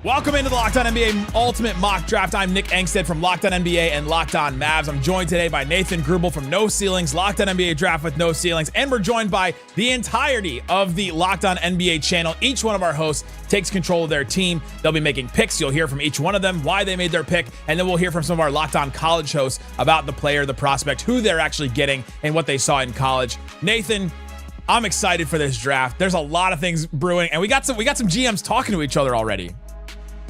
Welcome into the Locked On NBA Ultimate Mock Draft. I'm Nick Angstead from Locked On NBA and Locked On Mavs. I'm joined today by Nathan Grubel from No Ceilings, Locked On NBA Draft with No Ceilings, and we're joined by the entirety of the Locked On NBA channel. Each one of our hosts takes control of their team. They'll be making picks. You'll hear from each one of them, why they made their pick, and then we'll hear from some of our Locked On college hosts about the player, the prospect, who they're actually getting, and what they saw in college. Nathan, I'm excited for this draft. There's a lot of things brewing, and we got some GMs talking to each other already.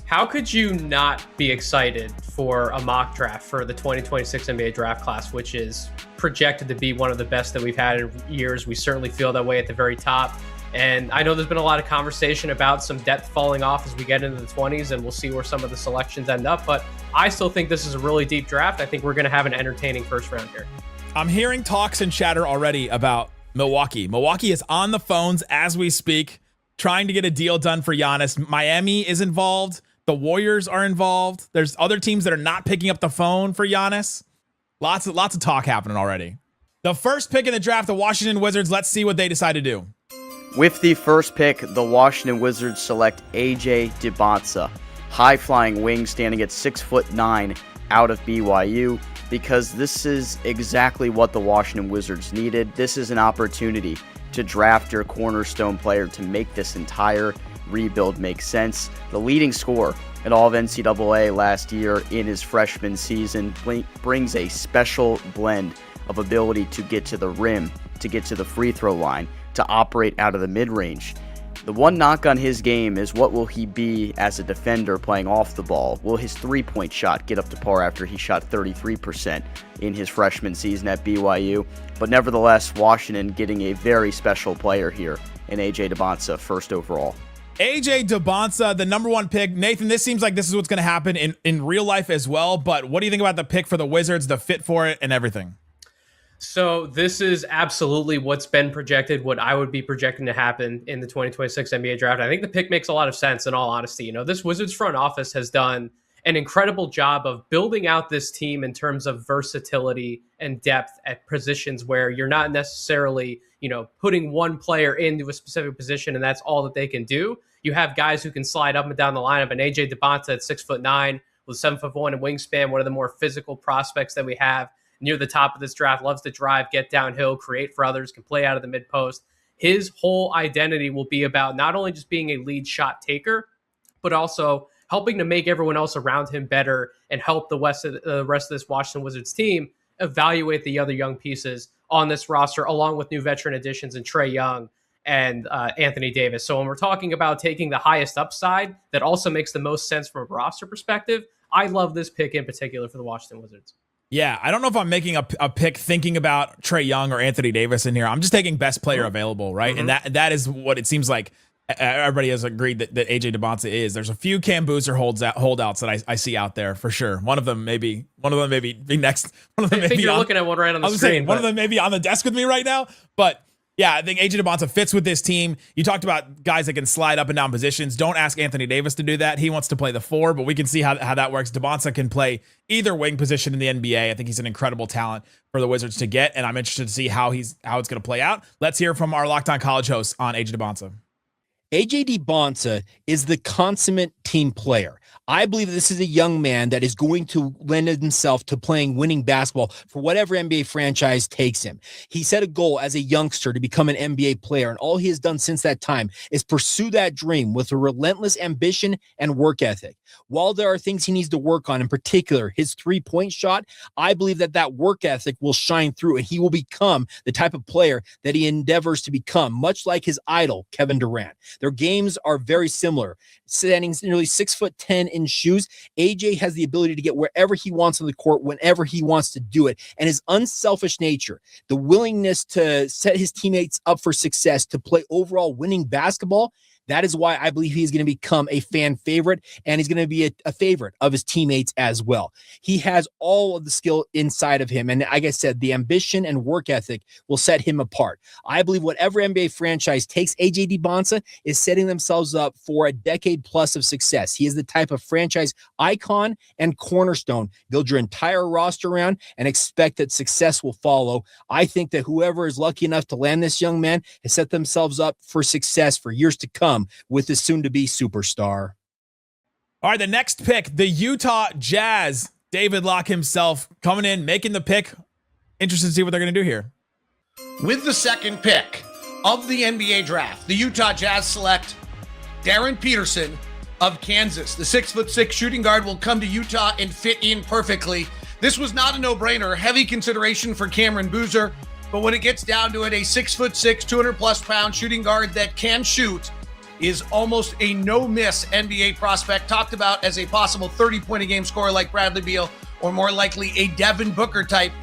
How could you not be excited for a mock draft for the 2026 NBA draft class, which is projected to be one of the best that we've had in years? We certainly feel that way at the very top. And I know there's been a lot of conversation about some depth falling off as we get into the 20s, and we'll see where some of the selections end up. But I still think this is a really deep draft. I think we're going to have an entertaining first round here. I'm hearing talks and chatter already about Milwaukee. Milwaukee is on the phones as we speak, trying to get a deal done for Giannis. Miami is involved. The Warriors are involved. There's other teams that are not picking up the phone for Giannis. Lots of talk happening already. The first pick in the draft, the Washington Wizards. Let's see what they decide to do. With the first pick, the Washington Wizards select AJ DiBanza, high-flying wing standing at 6'9" out of BYU, because this is exactly what the Washington Wizards needed. This is an opportunity to draft your cornerstone player to make this entire rebuild makes sense. The leading scorer in all of NCAA last year in his freshman season brings a special blend of ability to get to the rim, to get to the free throw line, to operate out of the mid-range. The one knock on his game is, what will he be as a defender playing off the ball? Will his three-point shot get up to par after he shot 33% in his freshman season at BYU? But nevertheless, Washington getting a very special player here in AJ DiBanza, first overall. AJ DiBanza, the number one pick. Nathan, this seems like this is what's going to happen in real life as well, but what do you think about the pick for the Wizards, the fit for it, and everything? So this is absolutely what's been projected, what I would be projecting to happen in the 2026 NBA draft. I think the pick makes a lot of sense, in all honesty. This Wizards front office has done an incredible job of building out this team in terms of versatility and depth at positions where you're not necessarily, putting one player into a specific position and that's all that they can do. You have guys who can slide up and down the lineup, and AJ DiBanza at 6'9" with 7'1" in wingspan, one of the more physical prospects that we have near the top of this draft, loves to drive, get downhill, create for others, can play out of the mid post. His whole identity will be about not only just being a lead shot taker, but also helping to make everyone else around him better and help the rest of this Washington Wizards team evaluate the other young pieces on this roster, along with new veteran additions in Trae Young and Anthony Davis. So when we're talking about taking the highest upside, that also makes the most sense from a roster perspective. I love this pick in particular for the Washington Wizards. Yeah, I don't know if I'm making a pick thinking about Trae Young or Anthony Davis in here. I'm just taking best player available, right? Mm-hmm. And that is what it seems like everybody has agreed that AJ DiBanza is. There's a few Cam Boozer holdouts that I see out there for sure. One of them maybe be next. One of them I think you're looking at one right on the screen. One of them may be on the desk with me right now, but yeah, I think AJ DiBanza fits with this team. You talked about guys that can slide up and down positions. Don't ask Anthony Davis to do that. He wants to play the 4, but we can see how that works. DiBanza can play either wing position in the NBA. I think he's an incredible talent for the Wizards to get, and I'm interested to see how it's going to play out. Let's hear from our Locked On College hosts on AJ DiBanza. AJ DiBanza is the consummate team player. I believe this is a young man that is going to lend himself to playing winning basketball for whatever NBA franchise takes him. He set a goal as a youngster to become an NBA player, and all he has done since that time is pursue that dream with a relentless ambition and work ethic. While there are things he needs to work on, in particular his three-point shot, I believe that work ethic will shine through, and he will become the type of player that he endeavors to become, much like his idol, Kevin Durant. Their games are very similar. Standing nearly 6'10" in shoes, AJ has the ability to get wherever he wants on the court, whenever he wants to do it. And his unselfish nature, the willingness to set his teammates up for success, to play overall winning basketball, that is why I believe he's going to become a fan favorite, and he's going to be a favorite of his teammates as well. He has all of the skill inside of him, and like I said, the ambition and work ethic will set him apart. I believe whatever NBA franchise takes AJ DiBanza is setting themselves up for a decade plus of success. He is the type of franchise icon and cornerstone. Build your entire roster around and expect that success will follow. I think that whoever is lucky enough to land this young man has set themselves up for success for years to come with the soon-to-be superstar. All right, the next pick, the Utah Jazz. David Locke himself coming in, making the pick. Interested to see what they're going to do here. With the second pick of the NBA draft, the Utah Jazz select Darren Peterson of Kansas. The 6'6" shooting guard will come to Utah and fit in perfectly. This was not a no-brainer. Heavy consideration for Cameron Boozer, but when it gets down to it, a 6'6", 200-plus pound shooting guard that can shoot is almost a no-miss NBA prospect, talked about as a possible 30-point-a-game scorer like Bradley Beal, or more likely a Devin Booker type.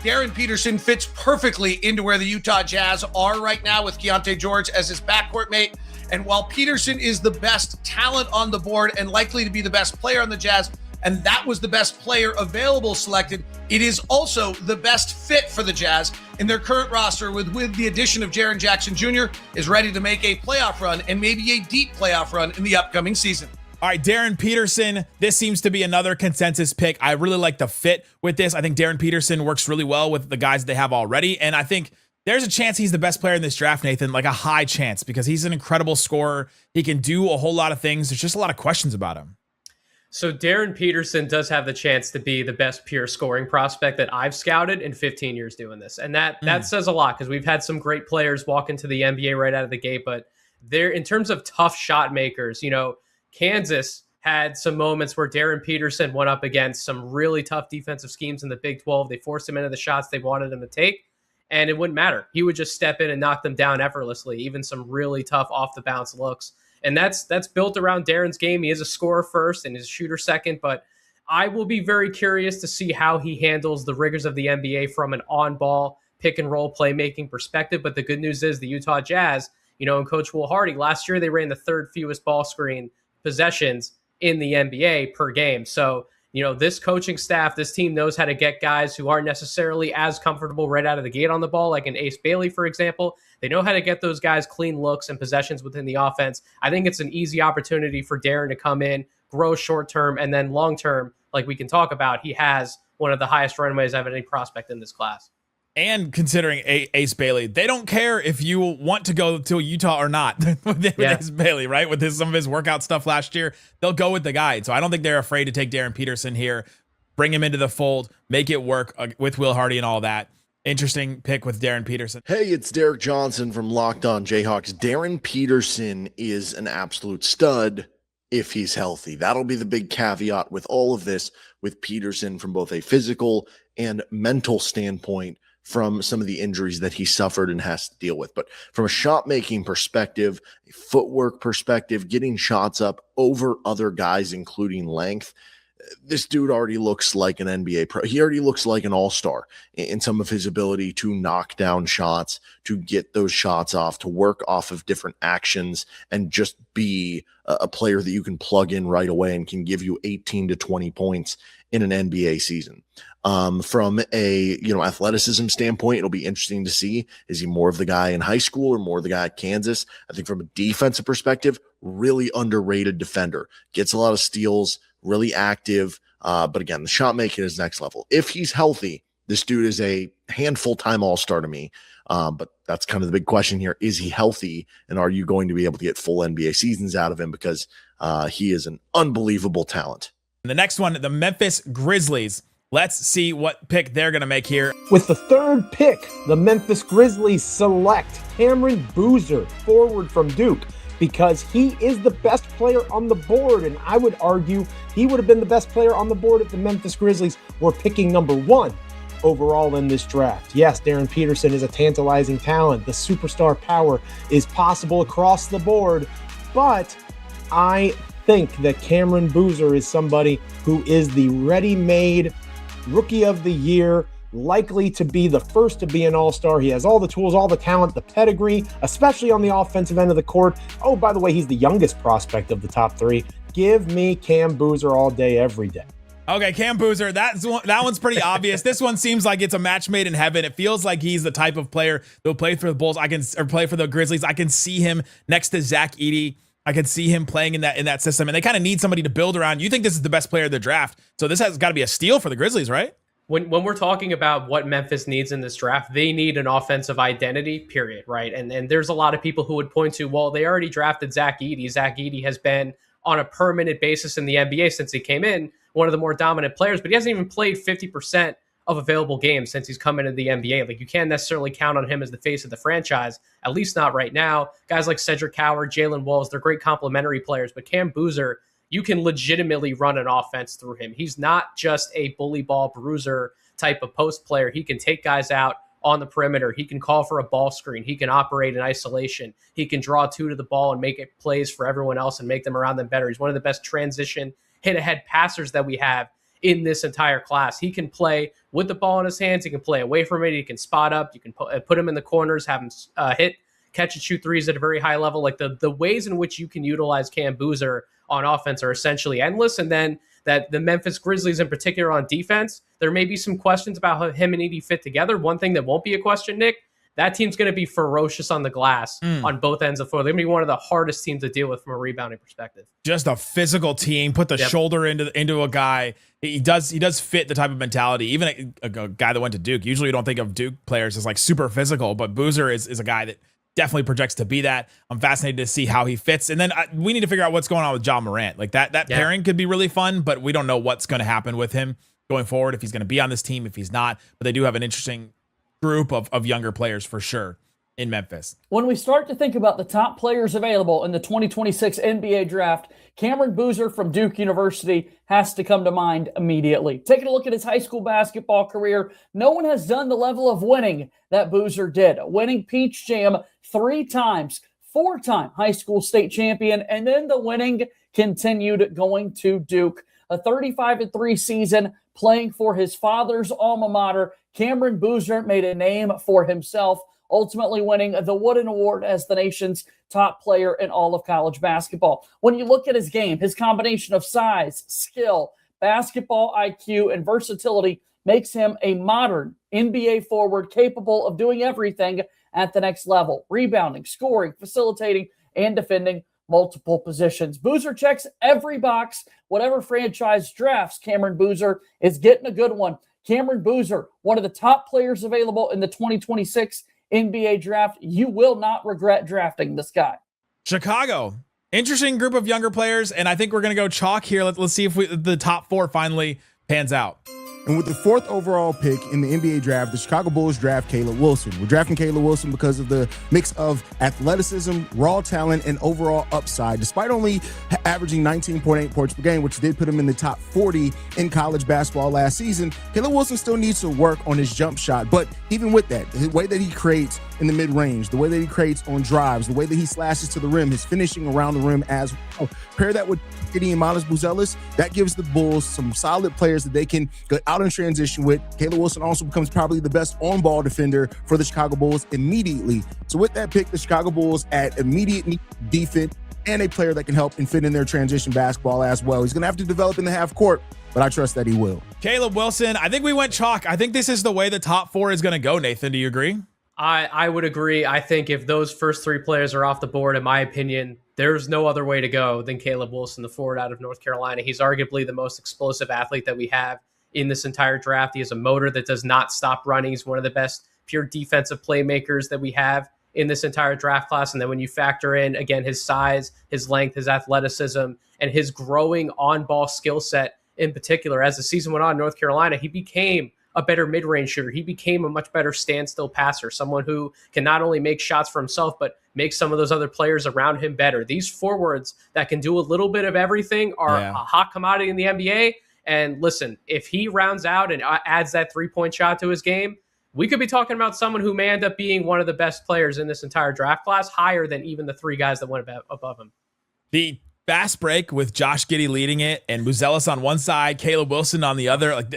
Darren Peterson fits perfectly into where the Utah Jazz are right now with Keontae George as his backcourt mate. And while Peterson is the best talent on the board and likely to be the best player on the Jazz, and that was the best player available selected, it is also the best fit for the Jazz in their current roster with the addition of Jaren Jackson Jr. is ready to make a playoff run and maybe a deep playoff run in the upcoming season. All right, Darren Peterson, this seems to be another consensus pick. I really like the fit with this. I think Darren Peterson works really well with the guys they have already, and I think there's a chance he's the best player in this draft, Nathan, like a high chance, because he's an incredible scorer. He can do a whole lot of things. There's just a lot of questions about him. So Darren Peterson does have the chance to be the best pure scoring prospect that I've scouted in 15 years doing this. And that says a lot, because we've had some great players walk into the NBA right out of the gate, but they're, in terms of tough shot makers, Kansas had some moments where Darren Peterson went up against some really tough defensive schemes in the Big 12. They forced him into the shots they wanted him to take, and it wouldn't matter. He would just step in and knock them down effortlessly, even some really tough off-the-bounce looks. And that's built around Darren's game. He is a scorer first and he's a shooter second, but I will be very curious to see how he handles the rigors of the NBA from an on-ball pick-and-roll playmaking perspective. But the good news is the Utah Jazz, and Coach Will Hardy, last year they ran the third fewest ball screen possessions in the NBA per game. So, this coaching staff, this team knows how to get guys who aren't necessarily as comfortable right out of the gate on the ball, like an Ace Bailey, for example. They know how to get those guys clean looks and possessions within the offense. I think it's an easy opportunity for Darren to come in, grow short-term, and then long-term, like we can talk about, he has one of the highest runways of any prospect in this class. And considering Ace Bailey, they don't care if you want to go to Utah or not with Ace Bailey, right? With some of his workout stuff last year, they'll go with the guy. So I don't think they're afraid to take Darren Peterson here, bring him into the fold, make it work with Will Hardy and all that. Interesting pick with Darren Peterson. Hey, it's Derek Johnson from Locked On Jayhawks. Darren Peterson is an absolute stud if he's healthy. That'll be the big caveat with all of this, with Peterson from both a physical and mental standpoint, from some of the injuries that he suffered and has to deal with. But from a shot-making perspective, a footwork perspective, getting shots up over other guys, including length, this dude already looks like an NBA pro. He already looks like an all-star in some of his ability to knock down shots, to get those shots off, to work off of different actions, and just be a player that you can plug in right away and can give you 18 to 20 points in an NBA season. From a athleticism standpoint, it'll be interesting to see, is he more of the guy in high school or more of the guy at Kansas? I think from a defensive perspective, really underrated defender, gets a lot of steals, really active. But again, the shot making is next level. If he's healthy, this dude is a handful time all-star to me. But that's kind of the big question here. Is he healthy? And are you going to be able to get full NBA seasons out of him? Because he is an unbelievable talent. And the next one, the Memphis Grizzlies. Let's see what pick they're going to make here. With the third pick, the Memphis Grizzlies select Cameron Boozer, forward from Duke, because he is the best player on the board. And I would argue he would have been the best player on the board if the Memphis Grizzlies were picking number 1 overall in this draft. Yes, Darren Peterson is a tantalizing talent. The superstar power is possible across the board, but I think that Cameron Boozer is somebody who is the ready-made Rookie of the Year, likely to be the first to be an all-star. He has all the tools, all the talent, the pedigree, especially on the offensive end of the court. Oh, by the way, he's the youngest prospect of the top 3. Give me Cam Boozer all day, every day. Okay, Cam Boozer, that one's pretty obvious. This one seems like it's a match made in heaven. It feels like he's the type of player that will play for the Bulls. Or play for the Grizzlies. I can see him next to Zach Edey. I could see him playing in that system, and they kind of need somebody to build around. You think this is the best player of the draft, so this has got to be a steal for the Grizzlies, right? When we're talking about what Memphis needs in this draft, they need an offensive identity, period, right? And there's a lot of people who would point to, well, they already drafted Zach Edey. Zach Edey has been on a permanent basis in the NBA since he came in, one of the more dominant players, but he hasn't even played 50% of available games since he's come into the NBA. Like, you can't necessarily count on him as the face of the franchise, at least not right now. Guys like Cedric Howard, Jalen Walls, they're great complementary players, but Cam Boozer, you can legitimately run an offense through him. He's not just a bully ball bruiser type of post player. He can take guys out on the perimeter. He can call for a ball screen. He can operate in isolation. He can draw two to the ball and make it plays for everyone else and make them around them better. He's one of the best transition hit-ahead passers that we have in this entire class. He can play with the ball in his hands. He can play away from it. He can spot up. You can put him in the corners, have him hit, catch and shoot threes at a very high level. Like, the ways in which you can utilize Cam Boozer on offense are essentially endless. And then that the Memphis Grizzlies in particular on defense, there may be some questions about how him and Edie fit together. One thing that won't be a question, Nick, that team's going to be ferocious on the glass on both ends of the floor. They're going to be one of the hardest teams to deal with from a rebounding perspective. Just a physical team, put the shoulder into a guy. He does fit the type of mentality. Even a guy that went to Duke. Usually you don't think of Duke players as like super physical, but Boozer is a guy that definitely projects to be that. I'm fascinated to see how he fits. And then we need to figure out what's going on with John Morant. Like that pairing could be really fun, but we don't know what's going to happen with him going forward, if he's going to be on this team, if he's not. But they do have an interesting group of younger players for sure in Memphis. When we start to think about the top players available in the 2026 NBA draft, Cameron Boozer from Duke University has to come to mind immediately. Taking a look at his high school basketball career, no one has done the level of winning that Boozer did. Winning Peach Jam 3 times, 4-time high school state champion, and then the winning continued going to Duke. A 35-3 season playing for his father's alma mater. Cameron Boozer made a name for himself, ultimately winning the Wooden Award as the nation's top player in all of college basketball. When you look at his game, his combination of size, skill, basketball IQ, and versatility makes him a modern NBA forward capable of doing everything at the next level: rebounding, scoring, facilitating, and defending multiple positions. Boozer checks every box. Whatever franchise drafts Cameron Boozer is getting a good one. Cameron Boozer, one of the top players available in the 2026 NBA draft. You will not regret drafting this guy. Chicago, interesting group of younger players, and I think we're going to go chalk here. Let's see if the top 4 finally pans out. And with the 4th overall pick in the NBA draft, the Chicago Bulls draft Caleb Wilson. We're drafting Caleb Wilson because of the mix of athleticism, raw talent, and overall upside. Despite only averaging 19.8 points per game, which did put him in the top 40 in college basketball last season, Caleb Wilson still needs to work on his jump shot. But even with that, the way that he creates in the mid-range, the way that he creates on drives, the way that he slashes to the rim, his finishing around the rim as well. Pair that with Gideon Buzelis, that gives the Bulls some solid players that they can go out in transition with. Caleb Wilson also becomes probably the best on-ball defender for the Chicago Bulls immediately. So with that pick, the Chicago Bulls add immediate defense and a player that can help and fit in their transition basketball as well. He's going to have to develop in the half court, but I trust that he will. Caleb Wilson, I think we went chalk. I think this is the way the top 4 is going to go, Nathan. Do you agree? I would agree. I think if those first 3 players are off the board, in my opinion, there's no other way to go than Caleb Wilson, the forward out of North Carolina. He's arguably the most explosive athlete that we have in this entire draft. He has a motor that does not stop running. He's one of the best pure defensive playmakers that we have in this entire draft class. And then when you factor in, again, his size, his length, his athleticism, and his growing on-ball skill set in particular, as the season went on in North Carolina, he became a better mid-range shooter. He became a much better standstill passer, someone who can not only make shots for himself, but make some of those other players around him better. These forwards that can do a little bit of everything are a hot commodity in the NBA. And listen, if he rounds out and adds that 3-point shot to his game, we could be talking about someone who may end up being one of the best players in this entire draft class, higher than even the 3 guys that went above him. The fast break with Josh Giddey leading it and Buzelis on one side, Caleb Wilson on the other, like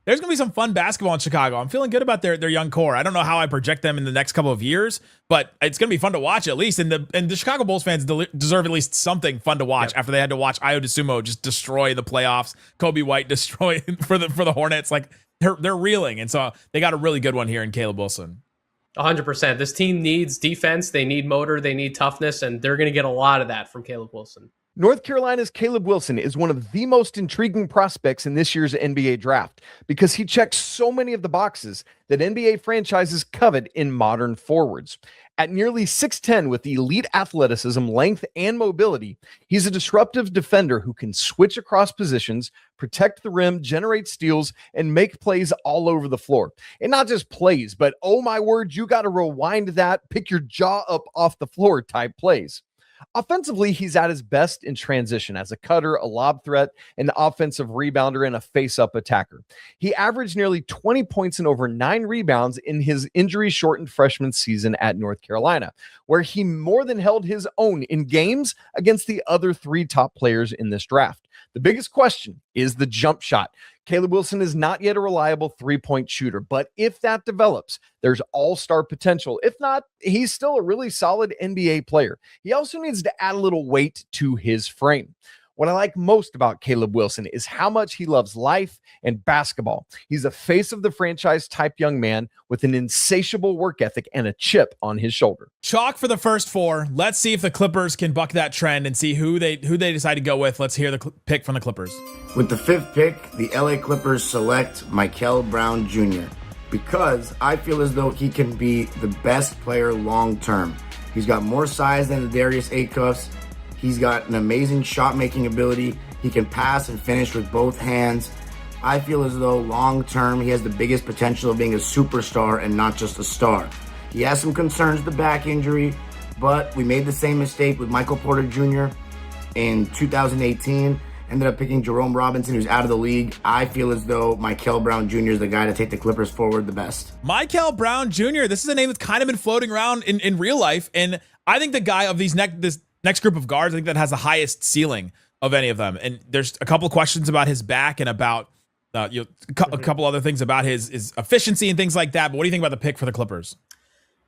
there's going to be some fun basketball in Chicago. I'm feeling good about their young core. I don't know how I project them in the next couple of years, but it's going to be fun to watch at least. And the Chicago Bulls fans deserve at least something fun to watch after they had to watch Ayo Dosunmu just destroy the playoffs, Kobe White destroy for the Hornets. Like they're reeling. And so they got a really good one here in Caleb Wilson. 100%. This team needs defense. They need motor. They need toughness. And they're going to get a lot of that from Caleb Wilson. North Carolina's Caleb Wilson is one of the most intriguing prospects in this year's NBA draft because he checks so many of the boxes that NBA franchises covet in modern forwards. At nearly 6'10 with elite athleticism, length, and mobility, he's a disruptive defender who can switch across positions, protect the rim, generate steals, and make plays all over the floor. And not just plays, but oh my word, you got to rewind that, pick your jaw up off the floor type plays. Offensively, he's at his best in transition as a cutter, a lob threat, an offensive rebounder, and a face-up attacker. He averaged nearly 20 points and over 9 rebounds in his injury-shortened freshman season at North Carolina, where he more than held his own in games against the other 3 top players in this draft. The biggest question is the jump shot. Caleb Wilson is not yet a reliable three-point shooter, but if that develops, there's all-star potential. If not, he's still a really solid NBA player. He also needs to add a little weight to his frame. What I like most about Caleb Wilson is how much he loves life and basketball. He's a face of the franchise type young man with an insatiable work ethic and a chip on his shoulder. Chalk for the first 4. Let's see if the Clippers can buck that trend and see who they decide to go with. Let's hear the pick from the Clippers. With the 5th pick, the LA Clippers select Michael Brown Jr. because I feel as though he can be the best player long term. He's got more size than the Darius Acuffs. He's got an amazing shot-making ability. He can pass and finish with both hands. I feel as though long-term, he has the biggest potential of being a superstar and not just a star. He has some concerns, the back injury, but we made the same mistake with Michael Porter Jr. in 2018. Ended up picking Jerome Robinson, who's out of the league. I feel as though Michael Brown Jr. is the guy to take the Clippers forward the best. Michael Brown Jr., this is a name that's kind of been floating around in real life, and I think the guy of this next group of guards, I think that has the highest ceiling of any of them. And there's a couple of questions about his back and about a couple other things about his efficiency and things like that. But what do you think about the pick for the Clippers?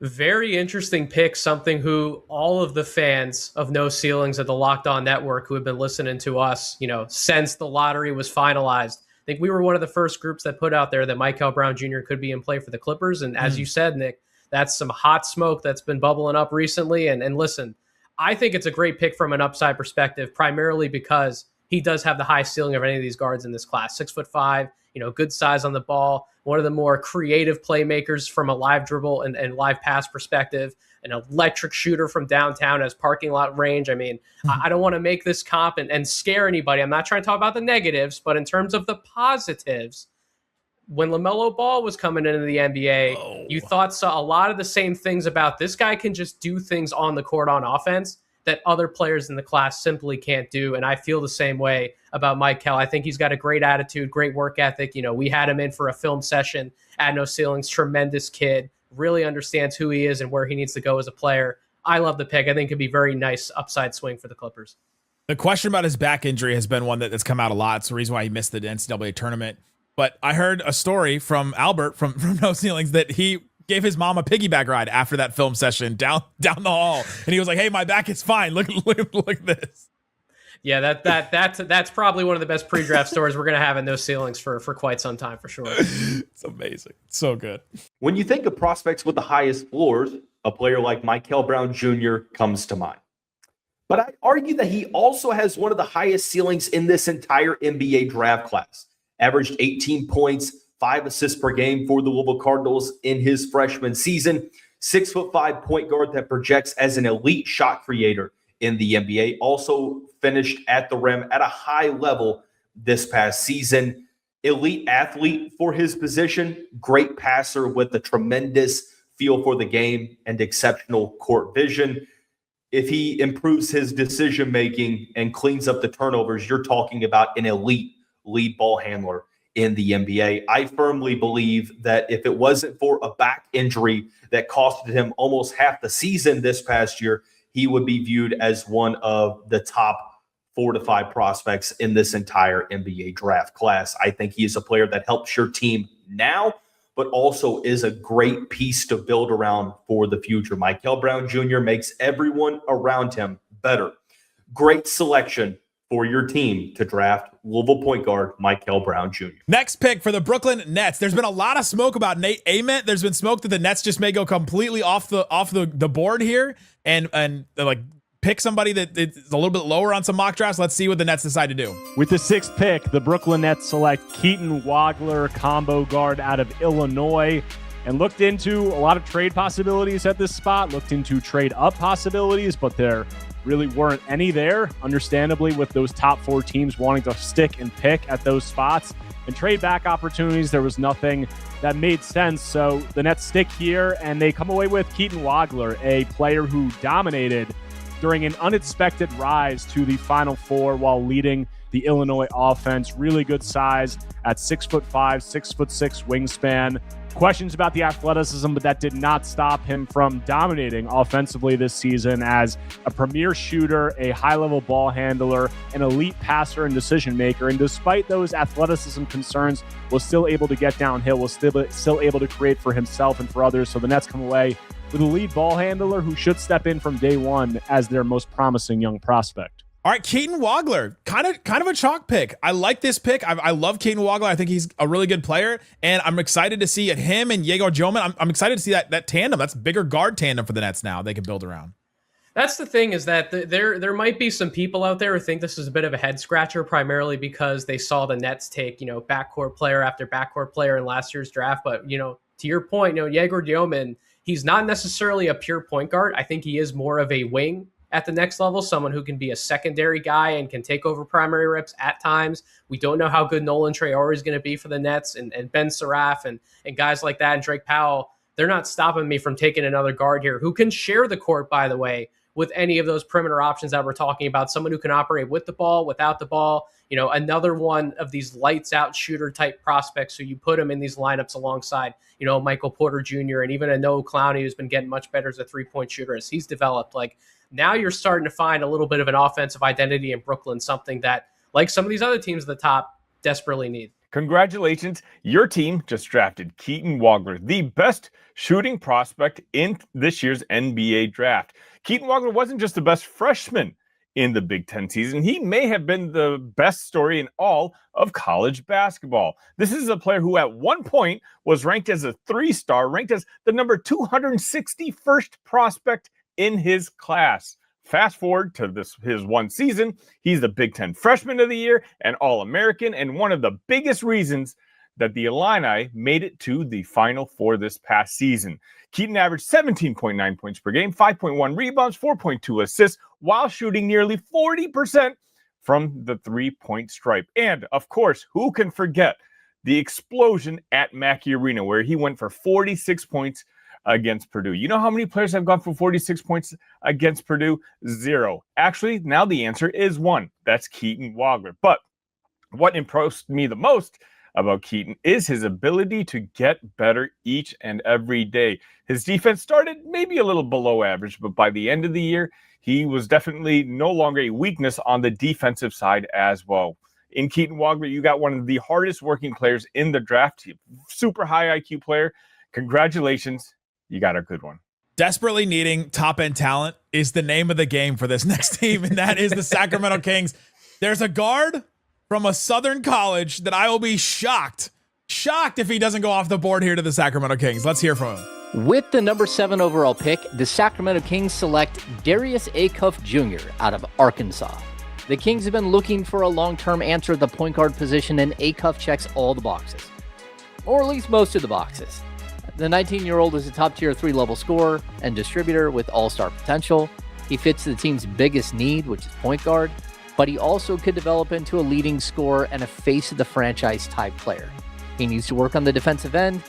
Very interesting pick, something who all of the fans of No Ceilings at the Locked On Network who have been listening to us, since the lottery was finalized. I think we were one of the first groups that put out there that Michael Brown Jr. could be in play for the Clippers. And as you said, Nick, that's some hot smoke that's been bubbling up recently. And listen, I think it's a great pick from an upside perspective, primarily because he does have the highest ceiling of any of these guards in this class. 6'5", good size on the ball, one of the more creative playmakers from a live dribble and live pass perspective, an electric shooter from downtown, has parking lot range. I mean, I don't want to make this comp and scare anybody. I'm not trying to talk about the negatives, but in terms of the positives, when LaMelo Ball was coming into the NBA, you saw a lot of the same things about this guy can just do things on the court on offense that other players in the class simply can't do. And I feel the same way about Michael. I think he's got a great attitude, great work ethic. We had him in for a film session at No Ceilings. Tremendous kid, really understands who he is and where he needs to go as a player. I love the pick. I think it could be very nice upside swing for the Clippers. The question about his back injury has been one that's come out a lot. It's the reason why he missed the NCAA tournament. But I heard a story from Albert from No Ceilings that he gave his mom a piggyback ride after that film session down the hall, and he was like, "Hey, my back is fine. Look at this." Yeah, that's probably one of the best pre-draft stories we're gonna have in No Ceilings for quite some time for sure. It's amazing, so good. When you think of prospects with the highest floors, a player like Michael Brown Jr. comes to mind. But I argue that he also has one of the highest ceilings in this entire NBA draft class. Averaged 18 points, 5 assists per game for the Louisville Cardinals in his freshman season. 6'5" point guard that projects as an elite shot creator in the NBA. Also finished at the rim at a high level this past season. Elite athlete for his position. Great passer with a tremendous feel for the game and exceptional court vision. If he improves his decision-making and cleans up the turnovers, you're talking about an elite lead ball handler in the NBA. I firmly believe that if it wasn't for a back injury that costed him almost half the season this past year, he would be viewed as one of the top 4 to 5 prospects in this entire NBA draft class. I think he is a player that helps your team now, but also is a great piece to build around for the future. Michael Brown Jr. makes everyone around him better. Great selection for your team to draft Louisville point guard Michael Brown Jr. Next pick for the Brooklyn Nets. There's been a lot of smoke about Nate Ament. There's been smoke that the Nets just may go completely off the board here and like pick somebody that is a little bit lower on some mock drafts. Let's see what the Nets decide to do. With the 6th pick, the Brooklyn Nets select Keaton Wagler, combo guard out of Illinois. and looked into a lot of trade possibilities at this spot, looked into trade up possibilities, but there really weren't any there, understandably, with those top 4 teams wanting to stick and pick at those spots. And trade back opportunities, there was nothing that made sense. So the Nets stick here, and they come away with Keaton Wagler, a player who dominated during an unexpected rise to the Final Four while leading the Illinois offense. Really good size at 6'5", 6'6" wingspan. Questions about the athleticism, but that did not stop him from dominating offensively this season as a premier shooter, a high-level ball handler, an elite passer and decision maker. And despite those athleticism concerns, was still able to get downhill, was still able to create for himself and for others. So the Nets come away with a lead ball handler who should step in from day one as their most promising young prospect. All right, Keaton Wagler, kind of a chalk pick. I like this pick. I love Keaton Wagler. I think he's a really good player, and I'm excited to see him and Yegor Joman. I'm excited to see that tandem. That's bigger guard tandem for the Nets now they can build around. That's the thing, is that there might be some people out there who think this is a bit of a head scratcher, primarily because they saw the Nets take, backcourt player after backcourt player in last year's draft. But, to your point, Yegor Joman, he's not necessarily a pure point guard. I think he is more of a wing at the next level, someone who can be a secondary guy and can take over primary reps at times. We don't know how good Nolan Traore is going to be for the Nets, and Ben Seraph and guys like that, and Drake Powell. They're not stopping me from taking another guard here who can share the court, by the way, with any of those perimeter options that we're talking about. Someone who can operate with the ball, without the ball, another one of these lights out shooter type prospects. So you put him in these lineups alongside, Michael Porter Jr. and even a Noah Clowney, who's been getting much better as a 3-point shooter as he's developed. Now you're starting to find a little bit of an offensive identity in Brooklyn, something that, like some of these other teams at the top, desperately need. Congratulations. Your team just drafted Keaton Wagler, the best shooting prospect in this year's NBA draft. Keaton Wagler wasn't just the best freshman in the Big Ten season. He may have been the best story in all of college basketball. This is a player who at one point was ranked as a 3-star, ranked as the number 261st prospect in his class. Fast forward to his one season, he's the Big Ten Freshman of the Year and All-American, and one of the biggest reasons that the Illini made it to the Final Four this past season. Keaton averaged 17.9 points per game, 5.1 rebounds, 4.2 assists, while shooting nearly 40% from the three-point stripe. And, of course, who can forget the explosion at Mackey Arena, where he went for 46 points against Purdue. You know how many players have gone for 46 points against Purdue? 0. Actually, now the answer is 1. That's Keaton Wagler. But what impressed me the most about Keaton is his ability to get better each and every day. His defense started maybe a little below average, but by the end of the year, he was definitely no longer a weakness on the defensive side as well. In Keaton Wagler, you got one of the hardest working players in the draft, super high IQ player. Congratulations. You got a good one. Desperately needing top-end talent is the name of the game for this next team, and that is the Sacramento Kings. There's a guard from a Southern college that I will be shocked if he doesn't go off the board here to the Sacramento Kings. Let's hear from him. With the number 7 overall pick, the Sacramento Kings select Darius Acuff Jr. out of Arkansas. The Kings have been looking for a long-term answer at the point guard position, and Acuff checks all the boxes, or at least most of the boxes. The 19-year-old is a top-tier 3-level scorer and distributor with all-star potential. He fits the team's biggest need, which is point guard, but he also could develop into a leading scorer and a face-of-the-franchise type player. He needs to work on the defensive end,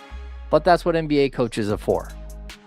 but that's what NBA coaches are for.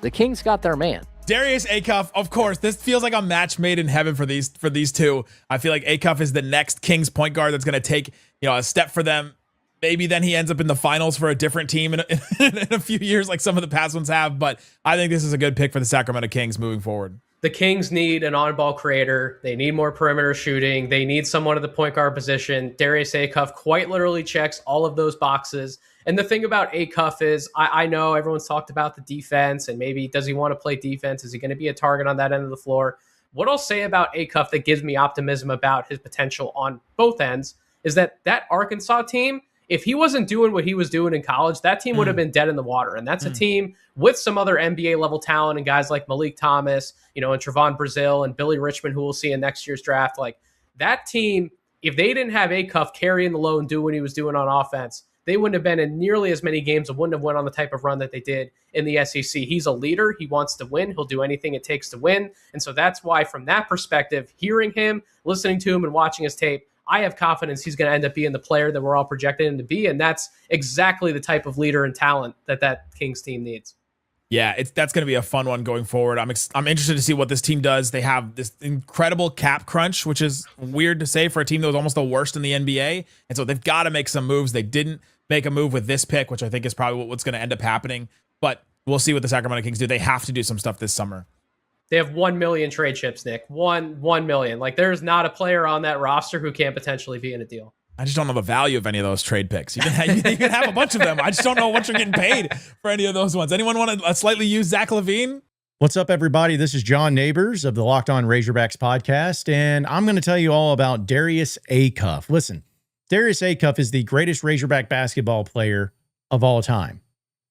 The Kings got their man. Darius Acuff, of course. This feels like a match made in heaven for these two. I feel like Acuff is the next Kings point guard that's going to take a step for them. Maybe then he ends up in the finals for a different team in a few years, like some of the past ones have. But I think this is a good pick for the Sacramento Kings moving forward. The Kings need an on-ball creator. They need more perimeter shooting. They need someone at the point guard position. Darius Acuff quite literally checks all of those boxes. And the thing about Acuff is, I know everyone's talked about the defense, and maybe does he want to play defense? Is he going to be a target on that end of the floor? What I'll say about Acuff that gives me optimism about his potential on both ends is that Arkansas team, if he wasn't doing what he was doing in college, that team would have been dead in the water. And that's a team with some other NBA level talent and guys like Malik Thomas, and Trevon Brazile and Billy Richmond, who we'll see in next year's draft. Like that team, if they didn't have Acuff carrying the load and do what he was doing on offense, they wouldn't have been in nearly as many games and wouldn't have went on the type of run that they did in the SEC. He's a leader. He wants to win. He'll do anything it takes to win. And so that's why, from that perspective, hearing him, listening to him, and watching his tape, I have confidence he's going to end up being the player that we're all projecting him to be. And that's exactly the type of leader and talent that Kings team needs. Yeah, that's going to be a fun one going forward. I'm interested to see what this team does. They have this incredible cap crunch, which is weird to say for a team that was almost the worst in the NBA. And so they've got to make some moves. They didn't make a move with this pick, which I think is probably what's going to end up happening. But we'll see what the Sacramento Kings do. They have to do some stuff this summer. They have 1 million trade chips, Nick. 1 million. Like, there's not a player on that roster who can't potentially be in a deal. I just don't know the value of any of those trade picks. You can have a bunch of them. I just don't know what you're getting paid for any of those ones. Anyone want to slightly use Zach LaVine? What's up, everybody? This is John Neighbors of the Locked On Razorbacks podcast, and I'm going to tell you all about Darius Acuff. Listen, Darius Acuff is the greatest Razorback basketball player of all time.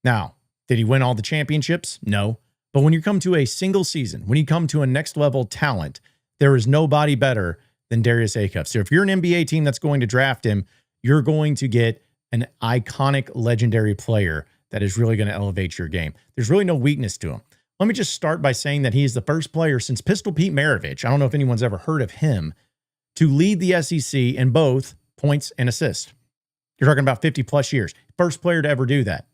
Now, did he win all the championships? No. But when you come to a single season, when you come to a next level talent, there is nobody better than Darius Acuff. So if you're an NBA team that's going to draft him, you're going to get an iconic, legendary player that is really going to elevate your game. There's really no weakness to him. Let me just start by saying that he is the first player since Pistol Pete Maravich, I don't know if anyone's ever heard of him, to lead the SEC in both points and assists. You're talking about 50 plus years. First player to ever do that.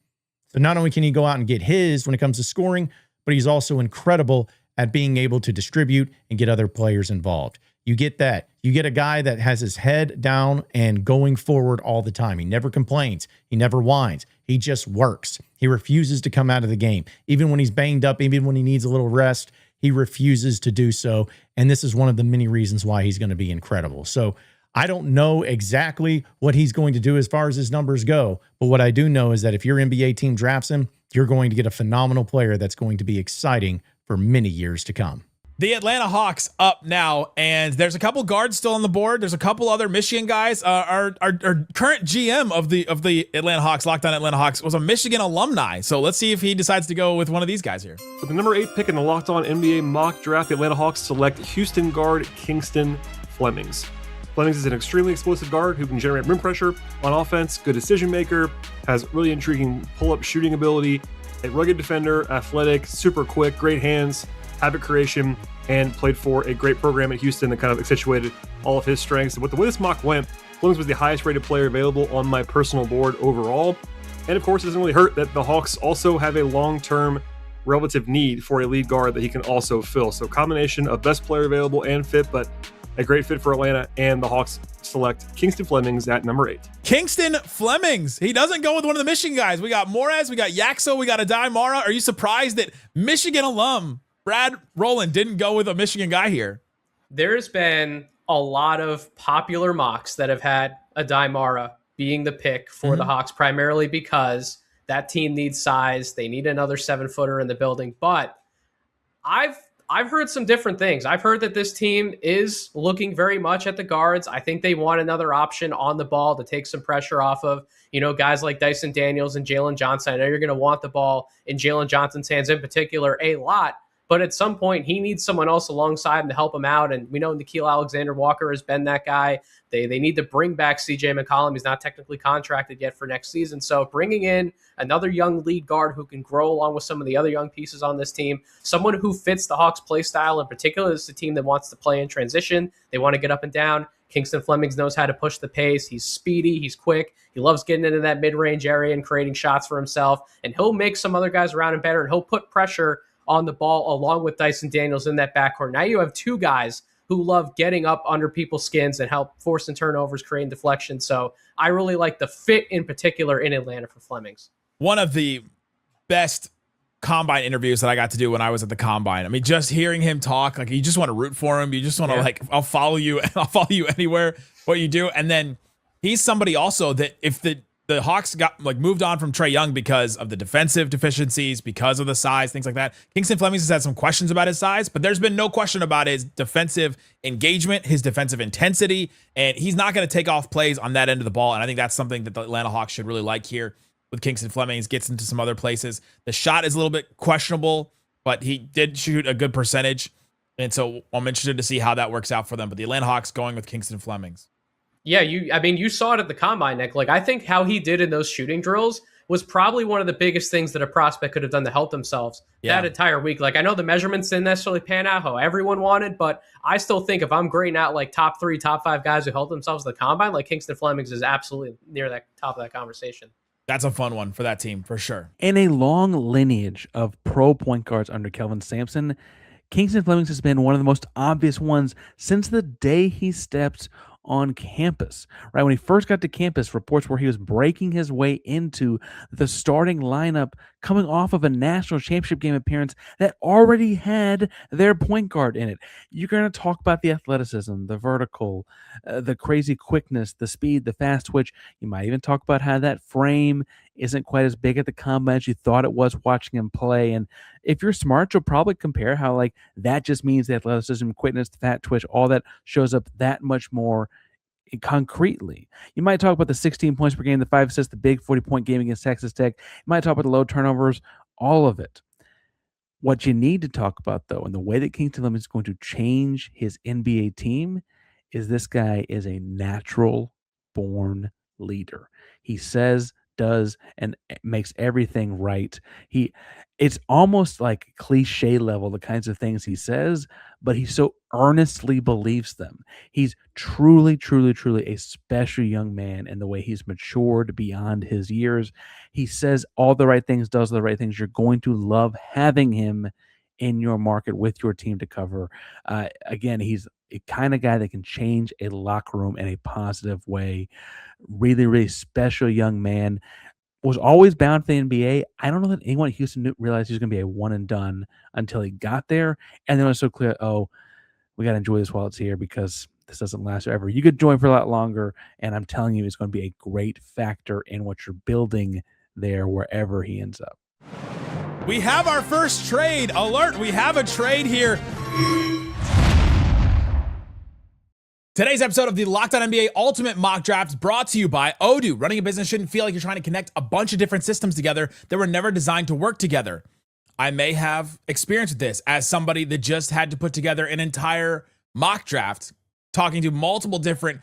So not only can he go out and get his when it comes to scoring, but he's also incredible at being able to distribute and get other players involved. You get that. You get a guy that has his head down and going forward all the time. He never complains. He never whines. He just works. He refuses to come out of the game. Even when he's banged up, even when he needs a little rest, he refuses to do so. And this is one of the many reasons why he's going to be incredible. So I don't know exactly what he's going to do as far as his numbers go. But what I do know is that if your NBA team drafts him, you're going to get a phenomenal player that's going to be exciting for many years to come. The Atlanta Hawks up now, and there's a couple guards still on the board. There's a couple other Michigan guys. Our current GM of the Atlanta Hawks, Locked On Atlanta Hawks, was a Michigan alumni. So let's see if he decides to go with one of these guys here. With the number 8 pick in the Locked On NBA mock draft, the Atlanta Hawks select Houston guard Kingston Flemings. Flemings is an extremely explosive guard who can generate rim pressure on offense, good decision maker, has really intriguing pull-up shooting ability, a rugged defender, athletic, super quick, great hands, habit creation, and played for a great program at Houston that kind of accentuated all of his strengths. And with the way this mock went, Flemings was the highest rated player available on my personal board overall. And of course, it doesn't really hurt that the Hawks also have a long-term relative need for a lead guard that he can also fill. So combination of best player available and fit, but a great fit for Atlanta, and the Hawks select Kingston Flemings at number 8. Kingston Flemings. He doesn't go with one of the Michigan guys. We got Morez, we got Yaxo, we got Adai Mara. Are you surprised that Michigan alum Brad Rowland didn't go with a Michigan guy here? There's been a lot of popular mocks that have had Adai Mara being the pick for the Hawks, primarily because that team needs size. They need another 7-footer in the building. But I've heard some different things. I've heard that this team is looking very much at the guards. I think they want another option on the ball to take some pressure off of, guys like Dyson Daniels and Jalen Johnson. I know you're going to want the ball in Jalen Johnson's hands in particular a lot, but at some point he needs someone else alongside him to help him out. And we know Nickeil Alexander-Walker has been that guy. They need to bring back CJ McCollum. He's not technically contracted yet for next season. So bringing in another young lead guard who can grow along with some of the other young pieces on this team, someone who fits the Hawks play style in particular. This is a team that wants to play in transition. They want to get up and down. Kingston Flemings knows how to push the pace. He's speedy. He's quick. He loves getting into that mid-range area and creating shots for himself. And he'll make some other guys around him better, and he'll put pressure on the ball along with Dyson Daniels in that backcourt. Now you have two guys who love getting up under people's skins and help forcing turnovers, creating deflection. So I really like the fit in particular in Atlanta for Flemings. One of the best combine interviews that I got to do when I was at the combine. I mean, just hearing him talk, like you just want to root for him. You just want to I'll follow you anywhere, what you do. And then he's somebody also that if the Hawks got moved on from Trae Young because of the defensive deficiencies, because of the size, things like that. Kingston Flemings has had some questions about his size, but there's been no question about his defensive engagement, his defensive intensity, and he's not going to take off plays on that end of the ball. And I think that's something that the Atlanta Hawks should really like here with Kingston Flemings. Gets into some other places. The shot is a little bit questionable, but he did shoot a good percentage. And so I'm interested to see how that works out for them. But the Atlanta Hawks going with Kingston Flemings. Yeah, you saw it at the combine, Nick. Like, I think how he did in those shooting drills was probably one of the biggest things that a prospect could have done to help themselves that entire week. Like, I know the measurements didn't necessarily pan out how everyone wanted, but I still think if I'm grading out like top 3, top 5 guys who helped themselves at the combine, like Kingston Flemings is absolutely near that top of that conversation. That's a fun one for that team, for sure. In a long lineage of pro point guards under Kelvin Sampson, Kingston Flemings has been one of the most obvious ones since the day he stepped on campus, right? When he first got to campus, reports where he was breaking his way into the starting lineup coming off of a national championship game appearance that already had their point guard in it. You're going to talk about the athleticism, the vertical, the crazy quickness, the speed, the fast twitch. You might even talk about how that frame isn't quite as big at the combine as you thought it was watching him play. And if you're smart, you'll probably compare how like that just means the athleticism, quickness, the fat twitch, all that shows up that much more concretely. You might talk about the 16 points per game, the 5 assists, the big 40-point game against Texas Tech. You might talk about the low turnovers, all of it. What you need to talk about, though, and the way that Kingston Flemings is going to change his NBA team is this guy is a natural-born leader. He says, does, and makes everything right. It's almost like cliche level, the kinds of things he says, but he so earnestly believes them. He's truly, truly, truly a special young man in the way he's matured beyond his years. He says all the right things, does the right things. You're going to love having him in your market with your team to cover. Again, he's a kind of guy that can change a locker room in a positive way. Really, really special young man. Was always bound for the NBA. I don't know that anyone at Houston realized he was going to be a one and done until he got there. And then it was so clear, we got to enjoy this while it's here because this doesn't last forever. You could join for a lot longer. And I'm telling you, it's going to be a great factor in what you're building there wherever he ends up. We have our first trade alert. We have a trade here. Today's episode of the Locked On NBA Ultimate Mock Draft is brought to you by Odoo. Running a business shouldn't feel like you're trying to connect a bunch of different systems together that were never designed to work together. I may have experience with this as somebody that just had to put together an entire mock draft, talking to multiple different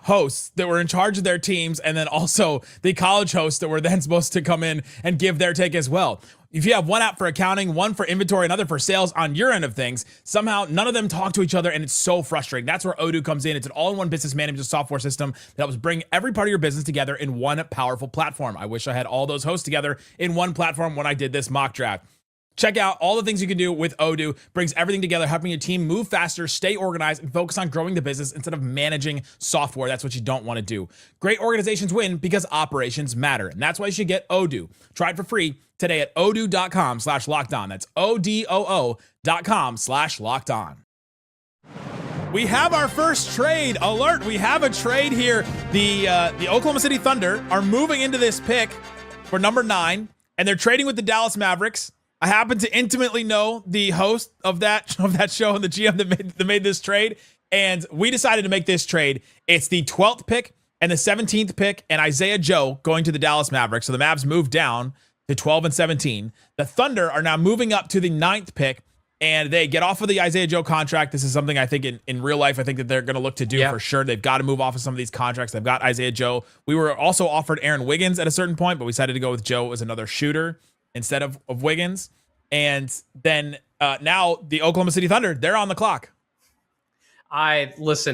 hosts that were in charge of their teams, and then also the college hosts that were then supposed to come in and give their take as well. If you have one app for accounting, one for inventory, another for sales on your end of things, somehow none of them talk to each other, and it's so frustrating. That's where Odoo comes in. It's an all-in-one business management software system that helps bring every part of your business together in one powerful platform. I wish I had all those hosts together in one platform when I did this mock draft. Check out all the things you can do with Odoo. Brings everything together, helping your team move faster, stay organized, and focus on growing the business instead of managing software. That's what you don't want to do. Great organizations win because operations matter, and that's why you should get Odoo. Try it for free today at odoo.com/lockedon. That's odoo.com/lockedon. We have our first trade alert. We have a trade here. The Oklahoma City Thunder are moving into this pick for number 9, and they're trading with the Dallas Mavericks. I happen to intimately know the host of that show and the GM that made this trade, and we decided to make this trade. It's the 12th pick and the 17th pick, and Isaiah Joe going to the Dallas Mavericks. So the Mavs moved down to 12 and 17. The Thunder are now moving up to the 9th pick, and they get off of the Isaiah Joe contract. This is something I think in real life, I think that they're going to look to do for sure. They've got to move off of some of these contracts. They've got Isaiah Joe. We were also offered Aaron Wiggins at a certain point, but we decided to go with Joe as another shooter instead of Wiggins. And then now the Oklahoma City Thunder, they're on the clock. There's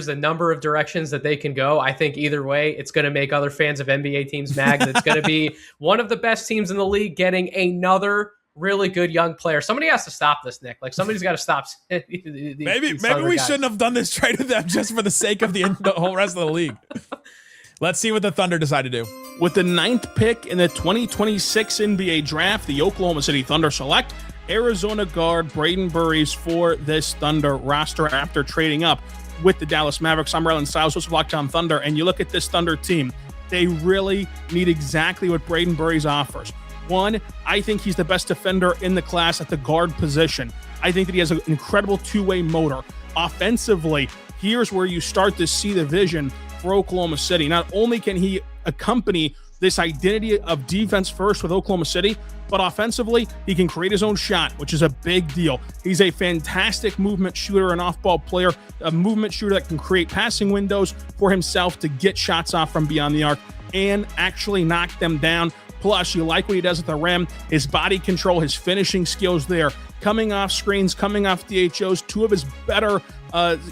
a number of directions that they can go. I think either way, it's going to make other fans of NBA teams mad. It's going to be one of the best teams in the league getting another really good young player. Somebody has to stop this, Nick. Like, somebody's got to stop. Maybe we shouldn't have done this trade with them just for the sake of the whole rest of the league. Let's see what the Thunder decide to do. With the 9th pick in the 2026 NBA Draft, the Oklahoma City Thunder select Arizona guard Braden Burries for this Thunder roster after trading up with the Dallas Mavericks. I'm Rylan Stiles, host of Locked On Thunder, and you look at this Thunder team, they really need exactly what Braden Burries offers. One, I think he's the best defender in the class at the guard position. I think that he has an incredible two-way motor. Offensively, here's where you start to see the vision for Oklahoma City. Not only can he accompany this identity of defense first with Oklahoma City, but offensively, he can create his own shot, which is a big deal. He's a fantastic movement shooter, an off-ball player, a movement shooter that can create passing windows for himself to get shots off from beyond the arc and actually knock them down. Plus, you like what he does at the rim, his body control, his finishing skills there, coming off screens, coming off DHOs, two of his better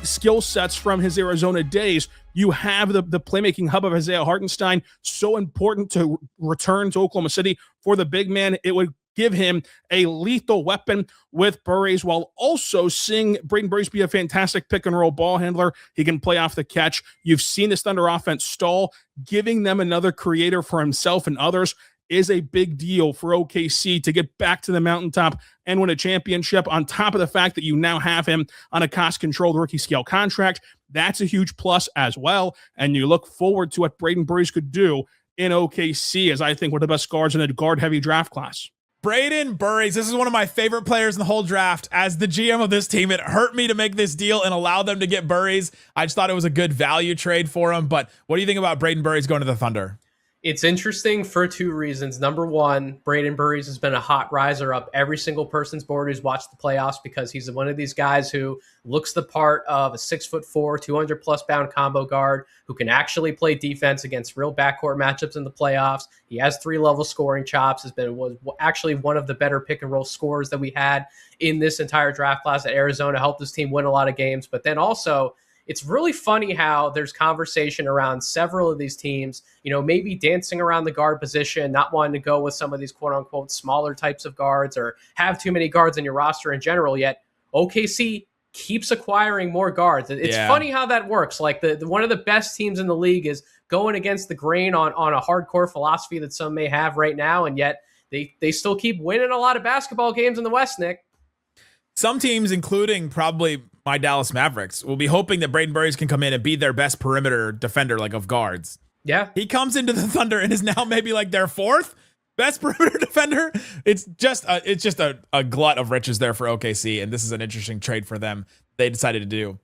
skill sets from his Arizona days. You have the playmaking hub of Isaiah Hartenstein, so important to return to Oklahoma City for the big man. It would give him a lethal weapon with Burries, while also seeing Braden Burries be a fantastic pick-and-roll ball handler. He can play off the catch. You've seen this Thunder offense stall. Giving them another creator for himself and others is a big deal for OKC to get back to the mountaintop and win a championship, on top of the fact that you now have him on a cost-controlled rookie scale contract. That's a huge plus as well, and you look forward to what Braden Burries could do in OKC, as I think one of the best guards in a guard-heavy draft class. Braden Burries, this is one of my favorite players in the whole draft. As the GM of this team, it hurt me to make this deal and allow them to get Burries. I just thought it was a good value trade for him, but what do you think about Braden Burries going to the Thunder? It's interesting for two reasons. Number one, Braden Burries has been a hot riser up every single person's board who's watched the playoffs, because he's one of these guys who looks the part of a 6'4", 200+ pound combo guard who can actually play defense against real backcourt matchups in the playoffs. He has 3-level scoring chops, was actually one of the better pick and roll scorers that we had in this entire draft class at Arizona, helped his team win a lot of games. But then also, it's really funny how there's conversation around several of these teams, maybe dancing around the guard position, not wanting to go with some of these quote unquote smaller types of guards or have too many guards in your roster in general. Yet OKC keeps acquiring more guards. It's funny how that works. Like the one of the best teams in the league is going against the grain on a hardcore philosophy that some may have right now. And yet they still keep winning a lot of basketball games in the West, Nick. Some teams, including probably my Dallas Mavericks, will be hoping that Braden Burries can come in and be their best perimeter defender, like of guards. Yeah. He comes into the Thunder and is now maybe like their fourth best perimeter defender. It's just a glut of riches there for OKC, and this is an interesting trade for them. They decided to do.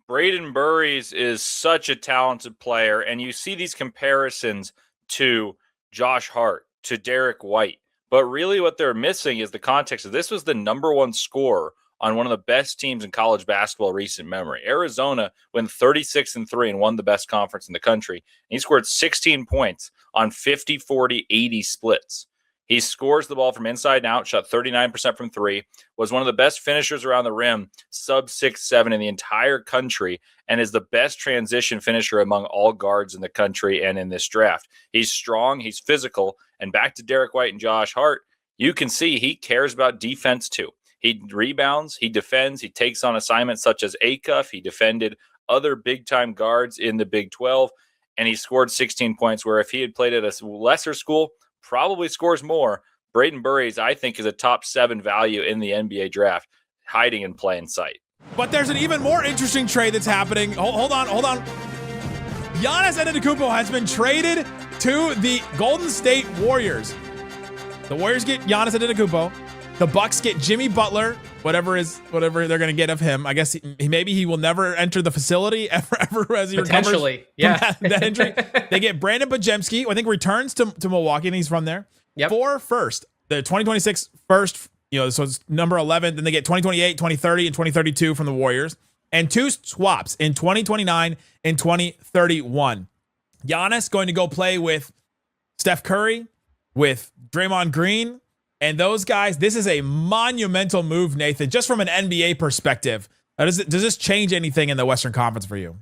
Braden Burries is such a talented player, and you see these comparisons to Josh Hart, to Derek White. But really what they're missing is the context of this was the number one scorer on one of the best teams in college basketball recent memory. Arizona went 36-3 and won the best conference in the country. And he scored 16 points on 50, 40, 80 splits. He scores the ball from inside and out, shot 39% from three, was one of the best finishers around the rim, sub 6'7" in the entire country, and is the best transition finisher among all guards in the country and in this draft. He's strong, he's physical, and back to Derek White and Josh Hart, you can see he cares about defense too. He rebounds, he defends, he takes on assignments such as Acuff. He defended other big-time guards in the Big 12, and he scored 16 points, where if he had played at a lesser school, probably scores more. Braden Burries, I think, is a top 7 value in the NBA draft, hiding in plain sight. But there's an even more interesting trade that's happening. Hold on. Giannis Antetokounmpo has been traded to the Golden State Warriors. The Warriors get Giannis Antetokounmpo. The Bucks get Jimmy Butler, whatever they're going to get of him. I guess maybe he will never enter the facility ever as he potentially, recovers from that injury. They get Brandon Bajemski, who I think returns to Milwaukee, and he's from there. Yep. 4 first, the 2026 first, so it's number 11. Then they get 2028, 2030, and 2032 from the Warriors, and 2 swaps in 2029 and 2031. Giannis going to go play with Steph Curry, with Draymond Green. And those guys, this is a monumental move, Nathan, just from an NBA perspective. Does this change anything in the Western Conference for you?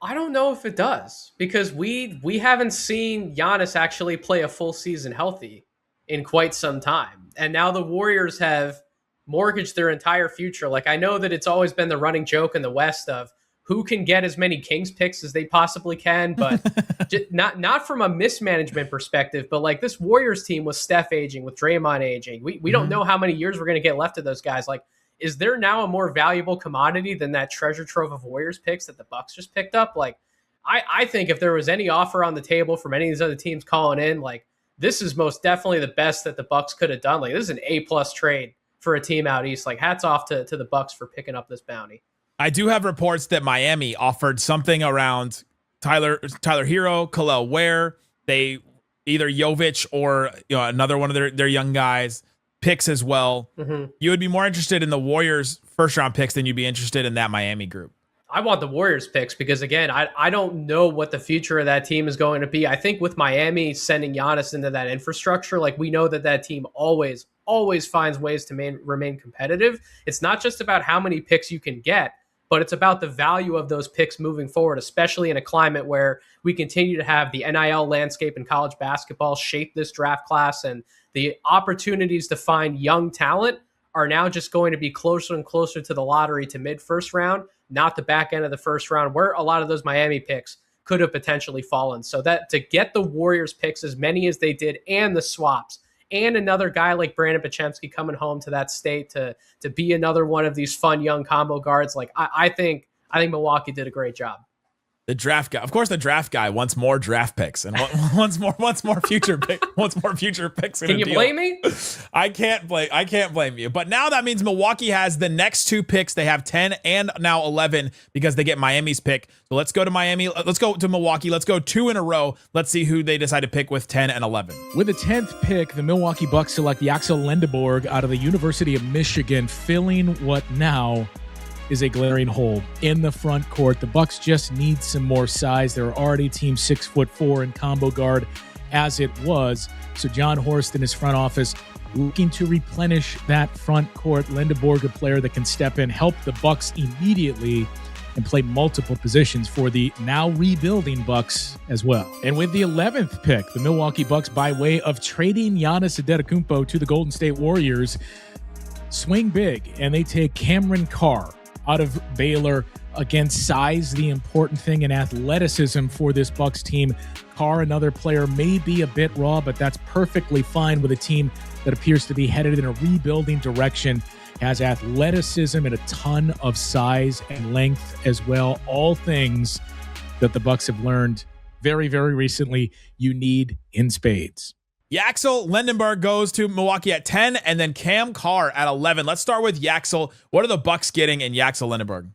I don't know if it does, because we haven't seen Giannis actually play a full season healthy in quite some time. And now the Warriors have mortgaged their entire future. Like, I know that it's always been the running joke in the West of who can get as many Kings picks as they possibly can, but not from a mismanagement perspective, but like this Warriors team with Steph aging, with Draymond aging, we don't know how many years we're going to get left of those guys. Like, is there now a more valuable commodity than that treasure trove of Warriors picks that the Bucks just picked up? Like, I think if there was any offer on the table from any of these other teams calling in, like, this is most definitely the best that the Bucks could have done. Like, this is an A+ trade for a team out East. Like, hats off to the Bucks for picking up this bounty. I do have reports that Miami offered something around Tyler Hero, Khalil Ware. they either Jovic or another one of their young guys picks as well. You would be more interested in the Warriors first round picks than you'd be interested in that Miami group. I want the Warriors picks because, again, I don't know what the future of that team is going to be. I think with Miami sending Giannis into that infrastructure, like, we know that team always finds ways to remain competitive. It's not just about how many picks you can get, but it's about the value of those picks moving forward, especially in a climate where we continue to have the NIL landscape in college basketball shape this draft class, and the opportunities to find young talent are now just going to be closer and closer to the lottery to mid-first round, not the back end of the first round, where a lot of those Miami picks could have potentially fallen. So that to get the Warriors picks, as many as they did, and the swaps, and another guy like Brandon Pachemsky coming home to that state to be another one of these fun young combo guards, like, I think Milwaukee did a great job. The draft guy, of course, the draft guy wants more draft picks and wants more future picks. Can you blame me? I can't blame you. But now that means Milwaukee has the next 2 picks. They have 10 and now 11 because they get Miami's pick. So let's go to Miami. Let's go to Milwaukee. Let's go 2 in a row. Let's see who they decide to pick with 10 and 11. With the 10th pick, the Milwaukee Bucks select Yaxel Lendeborg out of the University of Michigan, filling what now is a glaring hole in the front court. The Bucks just need some more size. They're already team 6'4" in combo guard as it was. So John Horst and his front office looking to replenish that front court. Lendeborg, a player that can step in, help the Bucks immediately, and play multiple positions for the now rebuilding Bucks as well. And with the 11th pick, the Milwaukee Bucks, by way of trading Giannis Antetokounmpo to the Golden State Warriors, swing big, and they take Cameron Carr out of Baylor. Again, size, the important thing, and athleticism for this Bucks team. Carr, another player, may be a bit raw, but that's perfectly fine with a team that appears to be headed in a rebuilding direction. Has athleticism and a ton of size and length as well. All things that the Bucks have learned very, very recently you need in spades. Yaxel Lendeborg goes to Milwaukee at 10, and then Cam Carr at 11. Let's start with Yaxel. What are the Bucks getting in Yaxel Lendeborg?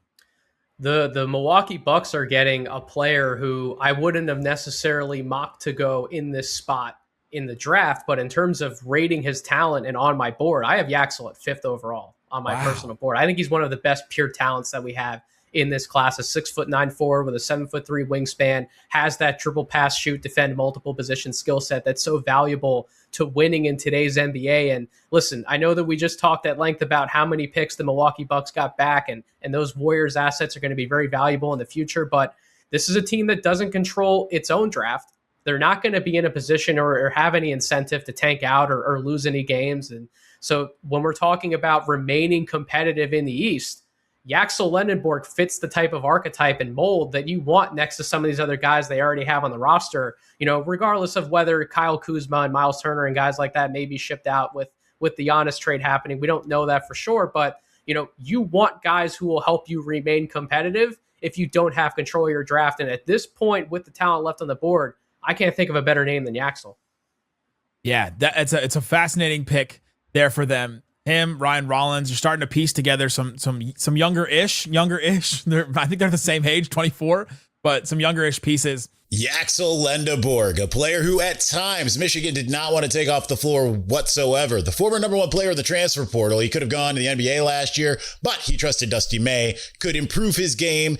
The Milwaukee Bucks are getting a player who I wouldn't have necessarily mocked to go in this spot in the draft, but in terms of rating his talent and on my board, I have Yaxel at 5th overall on my personal board. I think he's one of the best pure talents that we have in this class. A 6'9" forward with a 7'3" wingspan, has that triple pass, shoot, defend multiple position skill set that's so valuable to winning in today's NBA. And listen, I know that we just talked at length about how many picks the Milwaukee Bucks got back, and those Warriors assets are going to be very valuable in the future. But this is a team that doesn't control its own draft. They're not going to be in a position or have any incentive to tank out or lose any games. And so when we're talking about remaining competitive in the East, Yaxel Lendeborg fits the type of archetype and mold that you want next to some of these other guys they already have on the roster, regardless of whether Kyle Kuzma and Miles Turner and guys like that may be shipped out with the Giannis trade happening. We don't know that for sure, but you want guys who will help you remain competitive if you don't have control of your draft. And at this point, with the talent left on the board, I can't think of a better name than Yaxel. Yeah, it's a fascinating pick there for them. Him, Ryan Rollins, you're starting to piece together some younger-ish. I think they're the same age, 24, but some younger-ish pieces. Yaxel Lendeborg, a player who at times Michigan did not want to take off the floor whatsoever. The former number 1 player in the transfer portal. He could have gone to the NBA last year, but he trusted Dusty May, could improve his game,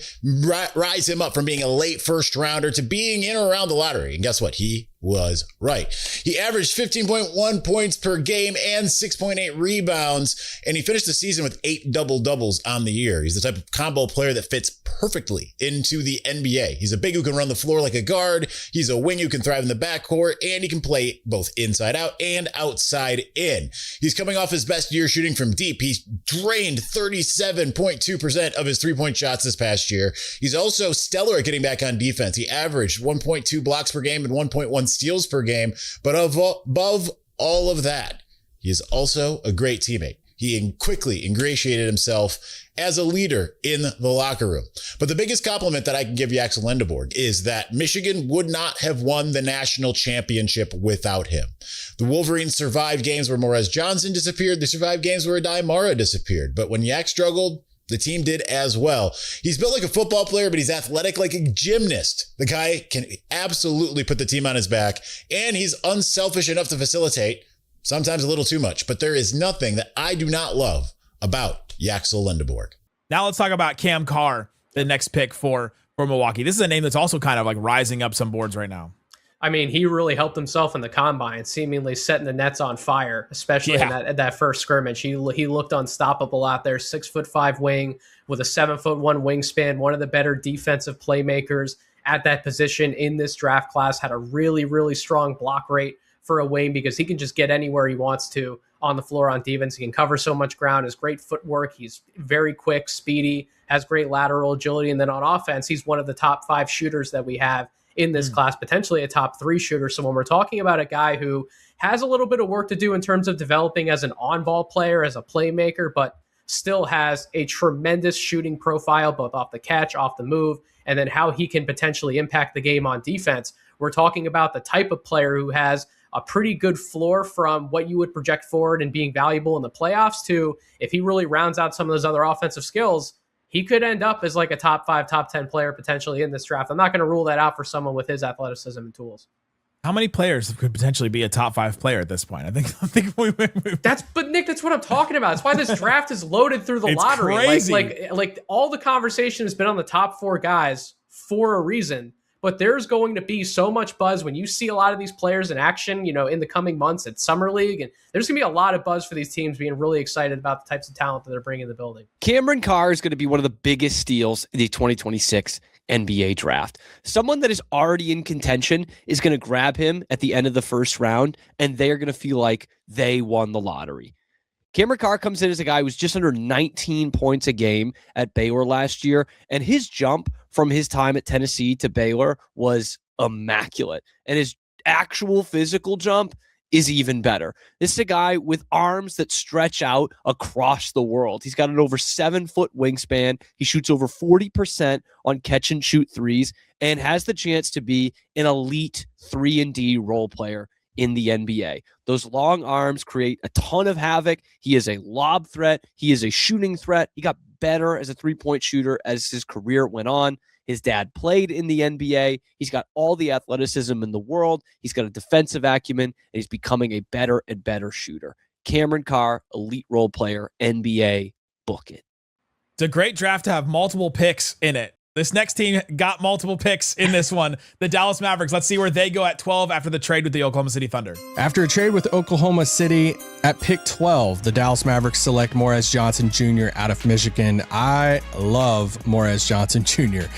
rise him up from being a late first rounder to being in or around the lottery. And guess what? He was right. He averaged 15.1 points per game and 6.8 rebounds, and he finished the season with 8 double-doubles on the year. He's the type of combo player that fits perfectly into the NBA. He's a big who can run the floor like a guard. He's a wing who can thrive in the backcourt, and he can play both inside out and outside in. He's coming off his best year shooting from deep. He's drained 37.2% of his three-point shots this past year. He's also stellar at getting back on defense. He averaged 1.2 blocks per game and 1.1 steals per game. But above all of that, he is also a great teammate. He quickly ingratiated himself as a leader in the locker room. But the biggest compliment that I can give Yaxel Lendeborg is that Michigan would not have won the national championship without him. The Wolverines survived games where Morez Johnson disappeared. They survived games where Adai Mara disappeared. But when Yak struggled, The team did as well. He's built like a football player, but he's athletic like a gymnast. The guy can absolutely put the team on his back, and he's unselfish enough to facilitate, sometimes a little too much. But there is nothing that I do not love about Yaxel Lendeborg. Now let's talk about Cam Carr, the next pick for Milwaukee. This is a name that's also kind of like rising up some boards right now. I mean, he really helped himself in the combine, seemingly setting the nets on fire, especially in that first scrimmage. He looked unstoppable out there, 6'5" wing with a 7'1" wingspan, one of the better defensive playmakers at that position in this draft class, had a really, really strong block rate for a wing because he can just get anywhere he wants to on the floor on defense. He can cover so much ground, has great footwork. He's very quick, speedy, has great lateral agility. And then on offense, he's one of the top 5 shooters that we have in this class, potentially a top 3 shooter. So when we're talking about a guy who has a little bit of work to do in terms of developing as an on-ball player, as a playmaker, but still has a tremendous shooting profile, both off the catch, off the move, and then how he can potentially impact the game on defense. We're talking about the type of player who has a pretty good floor from what you would project forward and being valuable in the playoffs to, if he really rounds out some of those other offensive skills, he could end up as like a top 5, top 10 player potentially in this draft. I'm not going to rule that out for someone with his athleticism and tools. How many players could potentially be a top 5 player at this point? I think but Nick, that's what I'm talking about. That's why this draft is loaded through the lottery. Crazy. Like all the conversation has been on the top 4 guys for a reason. But there's going to be so much buzz when you see a lot of these players in action, in the coming months at Summer League. And there's going to be a lot of buzz for these teams being really excited about the types of talent that they're bringing in the building. Cameron Carr is going to be one of the biggest steals in the 2026 NBA draft. Someone that is already in contention is going to grab him at the end of the first round, and they're going to feel like they won the lottery. Cameron Carr comes in as a guy who was just under 19 points a game at Baylor last year, and his jump from his time at Tennessee to Baylor was immaculate. And his actual physical jump is even better. This is a guy with arms that stretch out across the world. He's got an over 7-foot wingspan. He shoots over 40% on catch and shoot threes and has the chance to be an elite 3-and-D role player in the NBA. Those long arms create a ton of havoc. He is a lob threat. He is a shooting threat. He got better as a three-point shooter as his career went on. His dad played in the NBA. He's got all the athleticism in the world. He's got a defensive acumen, and he's becoming a better and better shooter. Cameron Carr, elite role player, NBA, book it. It's a great draft to have multiple picks in it. This next team got multiple picks in this one. The Dallas Mavericks. Let's see where they go at 12 after the trade with the Oklahoma City Thunder. After a trade with Oklahoma City at pick 12, the Dallas Mavericks select Morez Johnson Jr. out of Michigan. I love Morez Johnson Jr.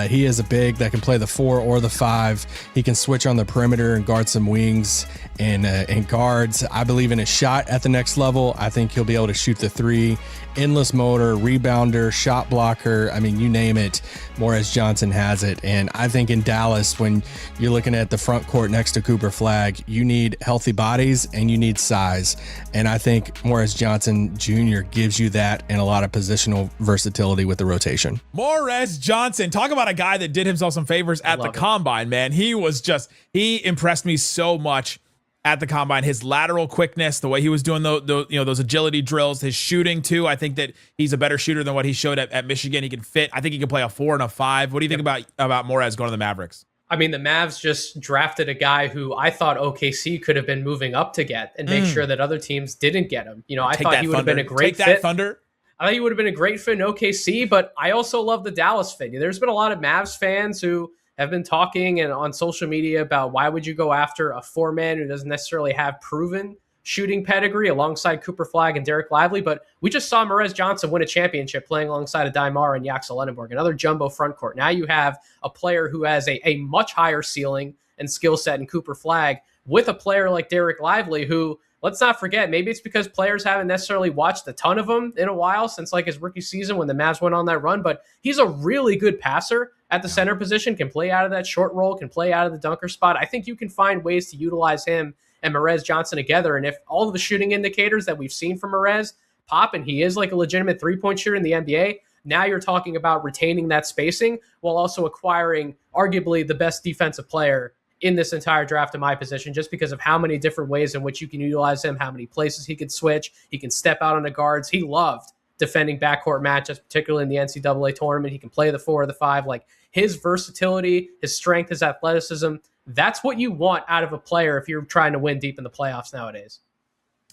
He is a big that can play the 4 or the 5. He can switch on the perimeter and guard some wings and guards. I believe in his shot at the next level. I think he'll be able to shoot the 3. Endless motor, rebounder, shot blocker. I mean, you name it, Morez Johnson has it. And I think in Dallas, when you're looking at the front court next to Cooper Flagg, you need healthy bodies and you need size. And I think Morez Johnson Jr. gives you that and a lot of positional versatility with the rotation. Morez Johnson, talk about a guy that did himself some favors at the combine, man. He impressed me so much at the combine. His lateral quickness, the way he was doing those agility drills, his shooting too. I think that he's a better shooter than what he showed at Michigan. He can fit. I think he can play a 4 and a 5. What do you think about Morez going to the Mavericks? I mean, the Mavs just drafted a guy who I thought OKC could have been moving up to get and make sure that other teams didn't get him. I thought he would have been a great fit. Thunder. I thought he would have been a great fit in OKC, but I also love the Dallas fit. There's been a lot of Mavs fans who have been talking and on social media about why would you go after a 4-man who doesn't necessarily have proven shooting pedigree alongside Cooper Flagg and Derek Lively. But we just saw Morez Johnson win a championship playing alongside of Daimar and Yaxel Lendeborg, another jumbo front court. Now you have a player who has a much higher ceiling and skill set in Cooper Flagg with a player like Derek Lively, who, let's not forget, maybe it's because players haven't necessarily watched a ton of him in a while since like his rookie season when the Mavs went on that run, but he's a really good passer at the center position, can play out of that short roll, can play out of the dunker spot. I think you can find ways to utilize him and Morez Johnson together. And if all of the shooting indicators that we've seen from Morez pop, and he is like a legitimate 3-point shooter in the NBA, now you're talking about retaining that spacing while also acquiring arguably the best defensive player in this entire draft in my position, just because of how many different ways in which you can utilize him, how many places he could switch. He can step out on the guards. He loved defending backcourt matchups, particularly in the NCAA tournament. He can play the 4 or the 5. Like, his versatility, his strength, his athleticism, that's what you want out of a player if you're trying to win deep in the playoffs nowadays.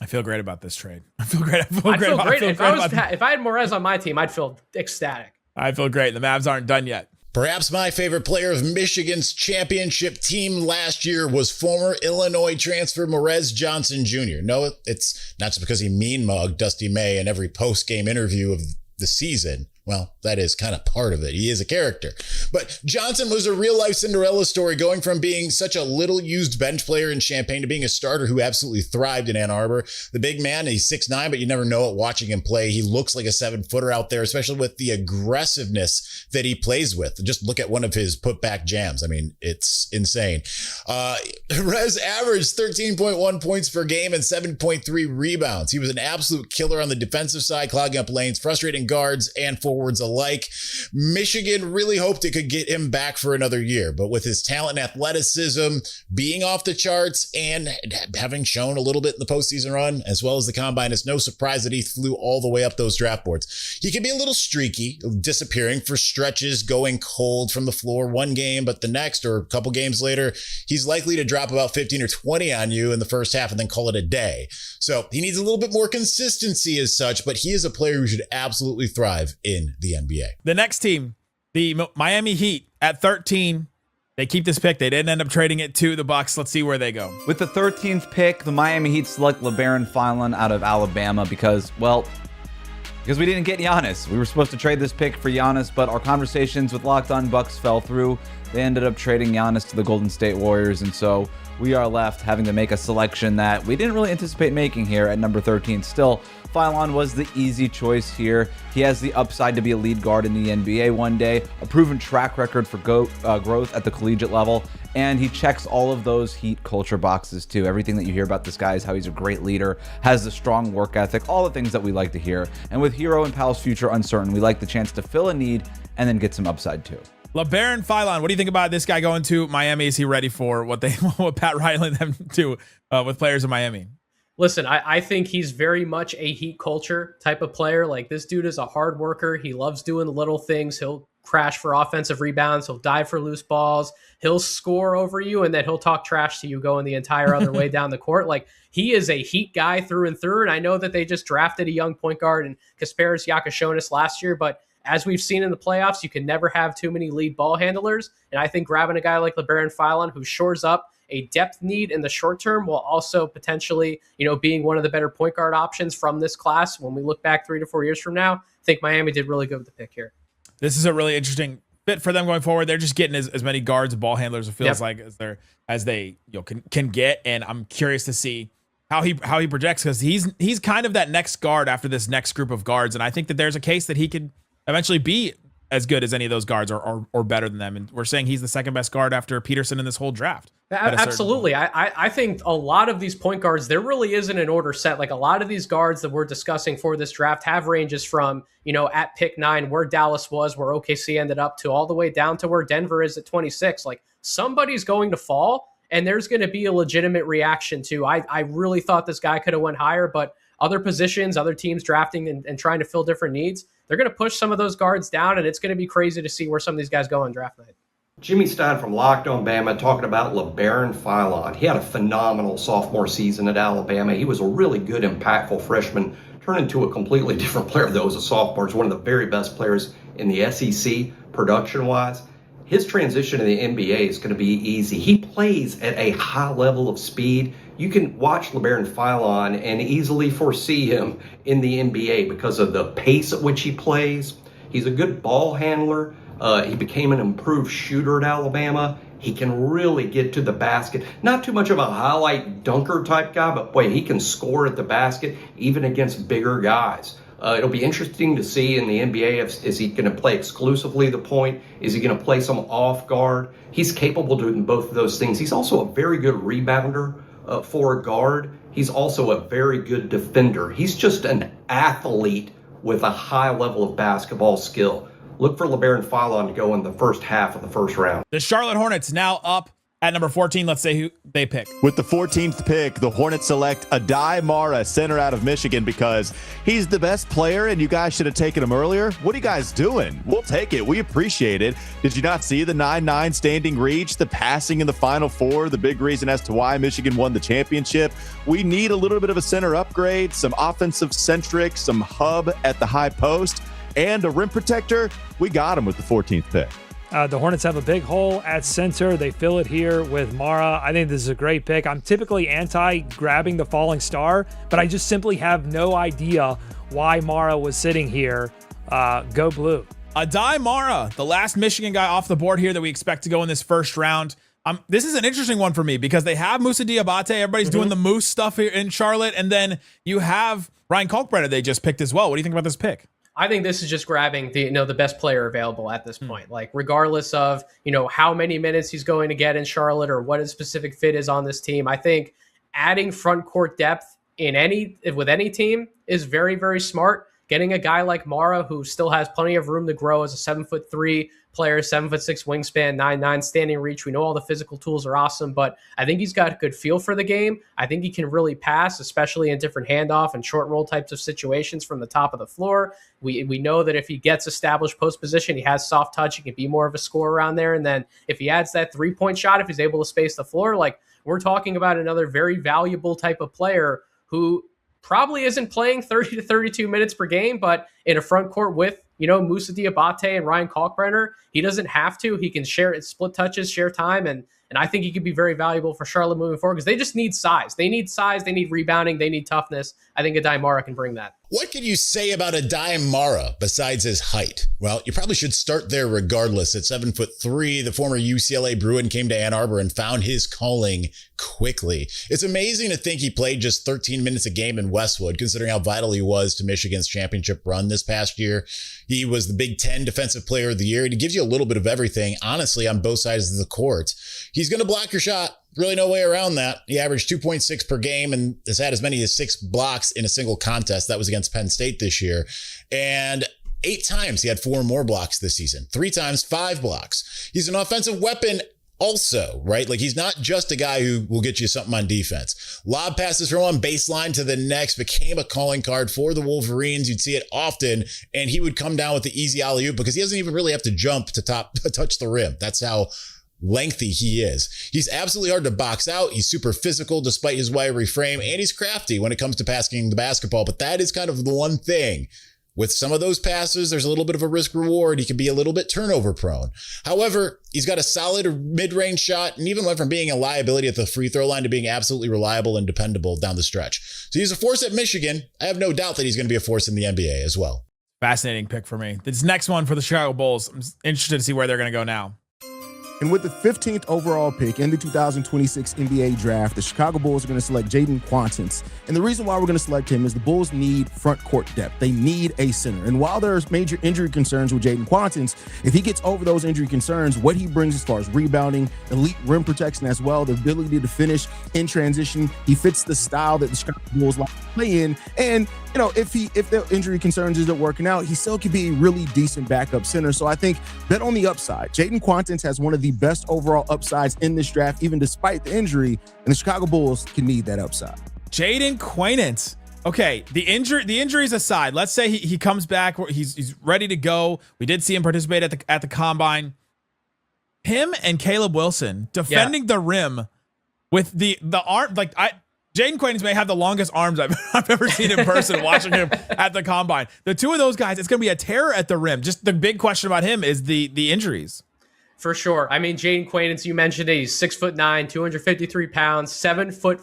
I feel great about this trade. I feel great. If I had Morez on my team, I'd feel ecstatic. I feel great. The Mavs aren't done yet. Perhaps my favorite player of Michigan's championship team last year was former Illinois transfer Morez Johnson Jr. No, it's not just because he mean-mugged Dusty May in every post-game interview of the season. Well, that is kind of part of it. He is a character. But Johnson was a real-life Cinderella story, going from being such a little-used bench player in Champaign to being a starter who absolutely thrived in Ann Arbor. The big man, he's 6'9", but you never know it watching him play. He looks like a 7-footer out there, especially with the aggressiveness that he plays with. Just look at one of his putback jams. I mean, it's insane. Rez averaged 13.1 points per game and 7.3 rebounds. He was an absolute killer on the defensive side, clogging up lanes, frustrating guards and forwards alike. Michigan really hoped it could get him back for another year, but with his talent and athleticism being off the charts and having shown a little bit in the postseason run, as well as the combine, it's no surprise that he flew all the way up those draft boards. He can be a little streaky, disappearing for stretches, going cold from the floor one game, but the next or a couple games later, he's likely to drop about 15 or 20 on you in the first half and then call it a day. So he needs a little bit more consistency as such, but he is a player who should absolutely thrive in the NBA. The next team, the Miami Heat at 13. They keep this pick. They didn't end up trading it to the Bucks. Let's see where they go. With the 13th pick, the Miami Heat select LeBaron Feilan out of Alabama because we didn't get Giannis. We were supposed to trade this pick for Giannis, but our conversations with Locked On Bucks fell through. They ended up trading Giannis to the Golden State Warriors, and so we are left having to make a selection that we didn't really anticipate making here at number 13. Still, Feilan was the easy choice here. He has the upside to be a lead guard in the NBA one day, a proven track record for growth at the collegiate level, and he checks all of those Heat culture boxes too. Everything that you hear about this guy is how he's a great leader, has the strong work ethic, all the things that we like to hear. And with Hero and Powell's future uncertain, we like the chance to fill a need and then get some upside too. LeBaron Feilan, what do you think about this guy going to Miami? Is he ready for what Pat Riley and them do with players in Miami? Listen, I think he's very much a Heat culture type of player. Like, this dude is a hard worker. He loves doing the little things. He'll crash for offensive rebounds. He'll dive for loose balls. He'll score over you, and then he'll talk trash to you going the entire other way down the court. Like, he is a Heat guy through and through. And I know that they just drafted a young point guard in Kasparis Yakashonis last year, but as we've seen in the playoffs, you can never have too many lead ball handlers. And I think grabbing a guy like LeBaron Feilan, who shores up a depth need in the short term, while also potentially, being one of the better point guard options from this class when we look back 3 to 4 years from now, I think Miami did really good with the pick here. This is a really interesting fit for them going forward. They're just getting as many guards and ball handlers, it feels like, as they can get. And I'm curious to see how he projects, because he's kind of that next guard after this next group of guards. And I think that there's a case that he could eventually be as good as any of those guards or better than them. And we're saying he's the second best guard after Peterson in this whole draft. Absolutely. I think a lot of these point guards, there really isn't an order set. Like, a lot of these guards that we're discussing for this draft have ranges from, at pick 9, where Dallas was, where OKC ended up, to all the way down to where Denver is at 26. Like, somebody's going to fall, and there's going to be a legitimate reaction to, I really thought this guy could have went higher, but other positions, other teams drafting and trying to fill different needs, they're going to push some of those guards down, and it's going to be crazy to see where some of these guys go on draft night. Jimmy Stein from Locked On Bama talking about LeBaron Feilan. He had a phenomenal sophomore season at Alabama. He was a really good, impactful freshman, turned into a completely different player though as a sophomore. He's one of the very best players in the SEC production-wise. His transition to the NBA is going to be easy. He plays at a high level of speed. You can watch LeBaron Feilan and easily foresee him in the NBA because of the pace at which he plays. He's a good ball handler. He became an improved shooter at Alabama. He can really get to the basket. Not too much of a highlight dunker type guy, but boy, he can score at the basket even against bigger guys. It'll be interesting to see in the NBA, is he going to play exclusively the point? Is he going to play some off guard? He's capable of doing both of those things. He's also a very good rebounder for a guard. He's also a very good defender. He's just an athlete with a high level of basketball skill. Look for LeBaron Feilan to go in the first half of the first round. The Charlotte Hornets now up At number 14, let's say who they pick. With the 14th pick, the Hornets select Adai Mara, center out of Michigan, because he's the best player and you guys should have taken him earlier. What are you guys doing? We'll take it. We appreciate it. Did you not see the 9-9 standing reach, the passing in the Final Four, the big reason as to why Michigan won the championship? We need a little bit of a center upgrade, some offensive centric, some hub at the high post, and a rim protector. We got him with the 14th pick. The Hornets have a big hole at center. They fill it here with Mara. I think this is a great pick. I'm typically anti-grabbing the falling star, but I just simply have no idea why Mara was sitting here. Go blue. Adai Mara, the last Michigan guy off the board here that we expect to go in this first round. This is an interesting one for me because they have Moussa Diabate. Everybody's doing the Moose stuff here in Charlotte. And then you have Ryan Kalkbrenner they just picked as well. What do you think about this pick? I think this is just grabbing the best player available at this point. Like regardless of, how many minutes he's going to get in Charlotte or what his specific fit is on this team. I think adding front court depth with any team is very, very smart. Getting a guy like Mara, who still has plenty of room to grow as a 7'3" player, 7'6" wingspan, 9'9" standing reach. We know all the physical tools are awesome, but I think he's got a good feel for the game. I think he can really pass, especially in different handoff and short roll types of situations from the top of the floor. We know that if he gets established post position, he has soft touch. He can be more of a scorer around there. And then if he adds that 3-point shot, if he's able to space the floor, like we're talking about another very valuable type of player who probably isn't playing 30 to 32 minutes per game, but in a front court with, Moussa Diabate and Ryan Kalkbrenner, he doesn't have to. He can split touches, share time, and I think he could be very valuable for Charlotte moving forward because they just need size. They need size, they need rebounding, they need toughness. I think Adai Mara can bring that. What can you say about Adai Mara besides his height? Well, you probably should start there regardless. At 7'3", the former UCLA Bruin came to Ann Arbor and found his calling quickly. It's amazing to think he played just 13 minutes a game in Westwood, considering how vital he was to Michigan's championship run this past year. He was the Big Ten Defensive Player of the Year, and he gives you a little bit of everything, honestly, on both sides of the court. He's going to block your shot. Really no way around that. He averaged 2.6 per game and has had as many as 6 blocks in a single contest. That was against Penn State this year. And 8 times he had 4 more blocks this season. 3 times, 5 blocks. He's an offensive weapon also, right? Like he's not just a guy who will get you something on defense. Lob passes from one baseline to the next became a calling card for the Wolverines. You'd see it often, and he would come down with the easy alley-oop because he doesn't even really have to jump to touch the rim. That's how lengthy he is. He's absolutely hard to box out. He's super physical despite his wiry frame, and he's crafty when it comes to passing the basketball. But that is kind of the one thing. With some of those passes, there's a little bit of a risk reward. He can be a little bit turnover prone. However, he's got a solid mid-range shot, and even went from being a liability at the free throw line to being absolutely reliable and dependable down the stretch. So he's a force at Michigan. I have no doubt that he's going to be a force in the NBA as well. Fascinating pick for me. This next one for the Chicago Bulls. I'm interested to see where they're going to go now. And with the 15th overall pick in the 2026 NBA draft, the Chicago Bulls are going to select Jaden Quantins. And the reason why we're going to select him is the Bulls need front court depth. They need a center. And while there's major injury concerns with Jaden Quantins, if he gets over those injury concerns, what he brings as far as rebounding, elite rim protection as well, the ability to finish in transition, he fits the style that the Chicago Bulls like to play in. And if the injury concerns isn't working out, he still could be a really decent backup center. So I think bet on the upside. Jaden Quantins has one of the best overall upsides in this draft, even despite the injury, and the Chicago Bulls can need that upside. Jaden Quantins. Okay, the injuries aside, let's say he comes back, he's ready to go. We did see him participate at the combine. Him and Caleb Wilson defending the rim with the arm, Jaden Quantins may have the longest arms I've ever seen in person watching him at the combine. The two of those guys, it's going to be a terror at the rim. Just the big question about him is the injuries. For sure. I mean, Jaden Quantins, you mentioned it. He's 6'9", 253 pounds, 7'5"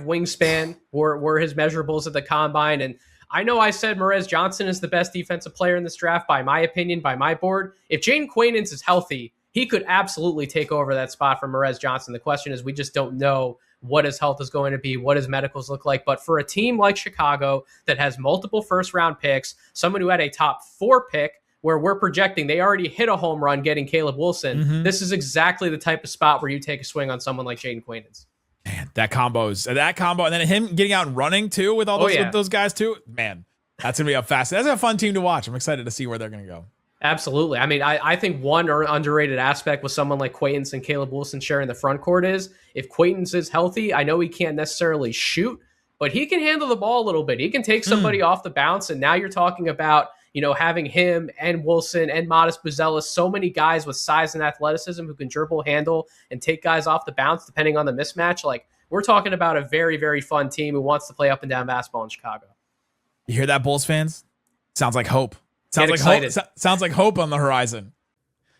wingspan were his measurables at the combine. And I know I said Morez Johnson is the best defensive player in this draft, by my opinion, by my board. If Jaden Quantins is healthy, he could absolutely take over that spot from Morez Johnson. The question is, we just don't know what his health is going to be, what his medicals look like. But for a team like Chicago that has multiple first-round picks, someone who had a top 4 pick, where we're projecting they already hit a home run getting Caleb Wilson, this is exactly the type of spot where you take a swing on someone like Jaden Quantins. Man, that combo, and then him getting out and running too with all those with those guys too. Man, that's gonna be a fast. That's a fun team to watch. I'm excited to see where they're gonna go. Absolutely. I mean, I think one underrated aspect with someone like Quaintance and Caleb Wilson sharing the front court is if Quaintance is healthy, I know he can't necessarily shoot, but he can handle the ball a little bit. He can take somebody off the bounce. And now you're talking about, having him and Wilson and Modest Buzelis, so many guys with size and athleticism who can dribble, handle, and take guys off the bounce depending on the mismatch. Like, we're talking about a very, very fun team who wants to play up and down basketball in Chicago. You hear that, Bulls fans? Sounds like hope. Sounds like hope on the horizon.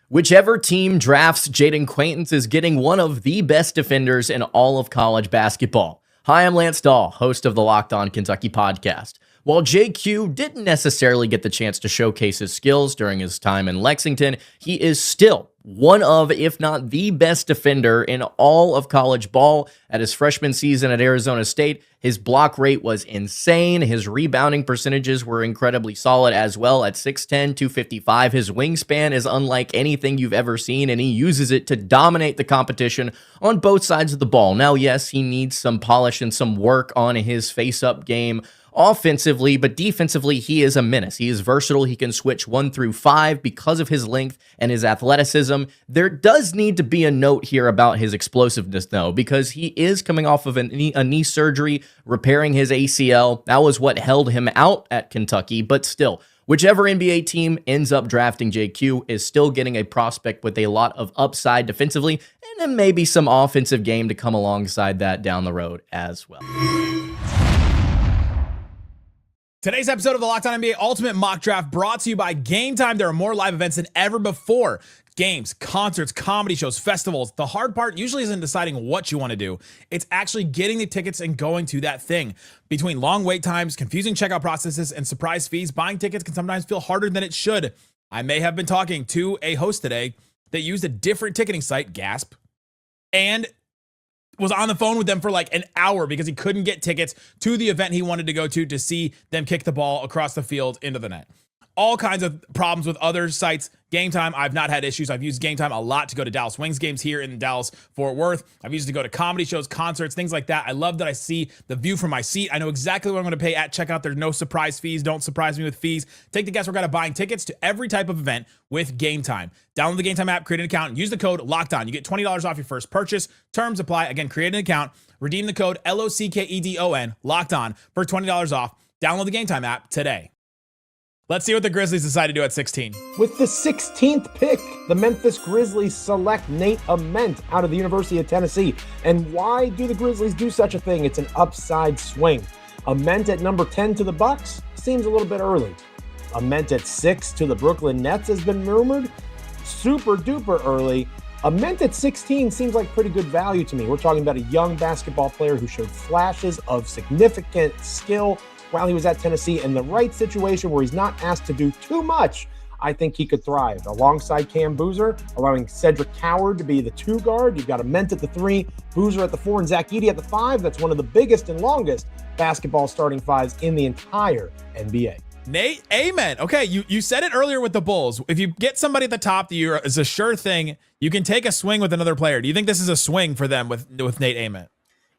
Whichever team drafts Jaden Quaintance is getting one of the best defenders in all of college basketball. Hi, I'm Lance Dahl, host of the Locked On Kentucky podcast. While JQ didn't necessarily get the chance to showcase his skills during his time in Lexington, he is still one of, if not the best defender in all of college ball. At his freshman season at Arizona State, his block rate was insane. His rebounding percentages were incredibly solid as well at 6'10", 255. His wingspan is unlike anything you've ever seen, and he uses it to dominate the competition on both sides of the ball. Now, yes, he needs some polish and some work on his face-up game offensively, but defensively, he is a menace. He is versatile. He can switch 1 through 5 because of his length and his athleticism. There does need to be a note here about his explosiveness, though, because he is coming off of a knee surgery, repairing his ACL. That was what held him out at Kentucky, but still, whichever NBA team ends up drafting JQ is still getting a prospect with a lot of upside defensively, and then maybe some offensive game to come alongside that down the road as well. Today's episode of the Locked On NBA Ultimate Mock Draft brought to you by Game Time. There are more live events than ever before. Games, concerts, comedy shows, festivals. The hard part usually isn't deciding what you want to do. It's actually getting the tickets and going to that thing. Between long wait times, confusing checkout processes, and surprise fees, buying tickets can sometimes feel harder than it should. I may have been talking to a host today that used a different ticketing site, gasp, and was on the phone with them for like an hour because he couldn't get tickets to the event he wanted to go to see them kick the ball across the field into the net. All kinds of problems with other sites. Game Time, I've not had issues. I've used Game Time a lot to go to Dallas Wings games here in Dallas, Fort Worth. I've used it to go to comedy shows, concerts, things like that. I love that I see the view from my seat. I know exactly what I'm going to pay at checkout. There's no surprise fees. Don't surprise me with fees. Take the guesswork out of buying tickets to every type of event with Game Time. Download the Game Time app, create an account, and use the code LOCKEDON. You get $20 off your first purchase. Terms apply. Again, create an account, redeem the code LOCKEDON, locked on, for $20 off. Download the Game Time app today. Let's see what the Grizzlies decide to do at 16. With the 16th pick, the Memphis Grizzlies select Nate Ament out of the University of Tennessee. And why do the Grizzlies do such a thing? It's an upside swing. Ament at number 10 to the Bucks seems a little bit early. Ament at 6 to the Brooklyn Nets has been rumored. Super duper early. Ament at 16 seems like pretty good value to me. We're talking about a young basketball player who showed flashes of significant skill while he was at Tennessee. In the right situation where he's not asked to do too much, I think he could thrive. Alongside Cam Boozer, allowing Cedric Coward to be the 2 guard. You've got Ament at the 3, Boozer at the 4, and Zach Edey at the 5. That's one of the biggest and longest basketball starting 5s in the entire NBA. Nate Ament. Okay, you said it earlier with the Bulls. If you get somebody at the top that is a sure thing, you can take a swing with another player. Do you think this is a swing for them with Nate Ament?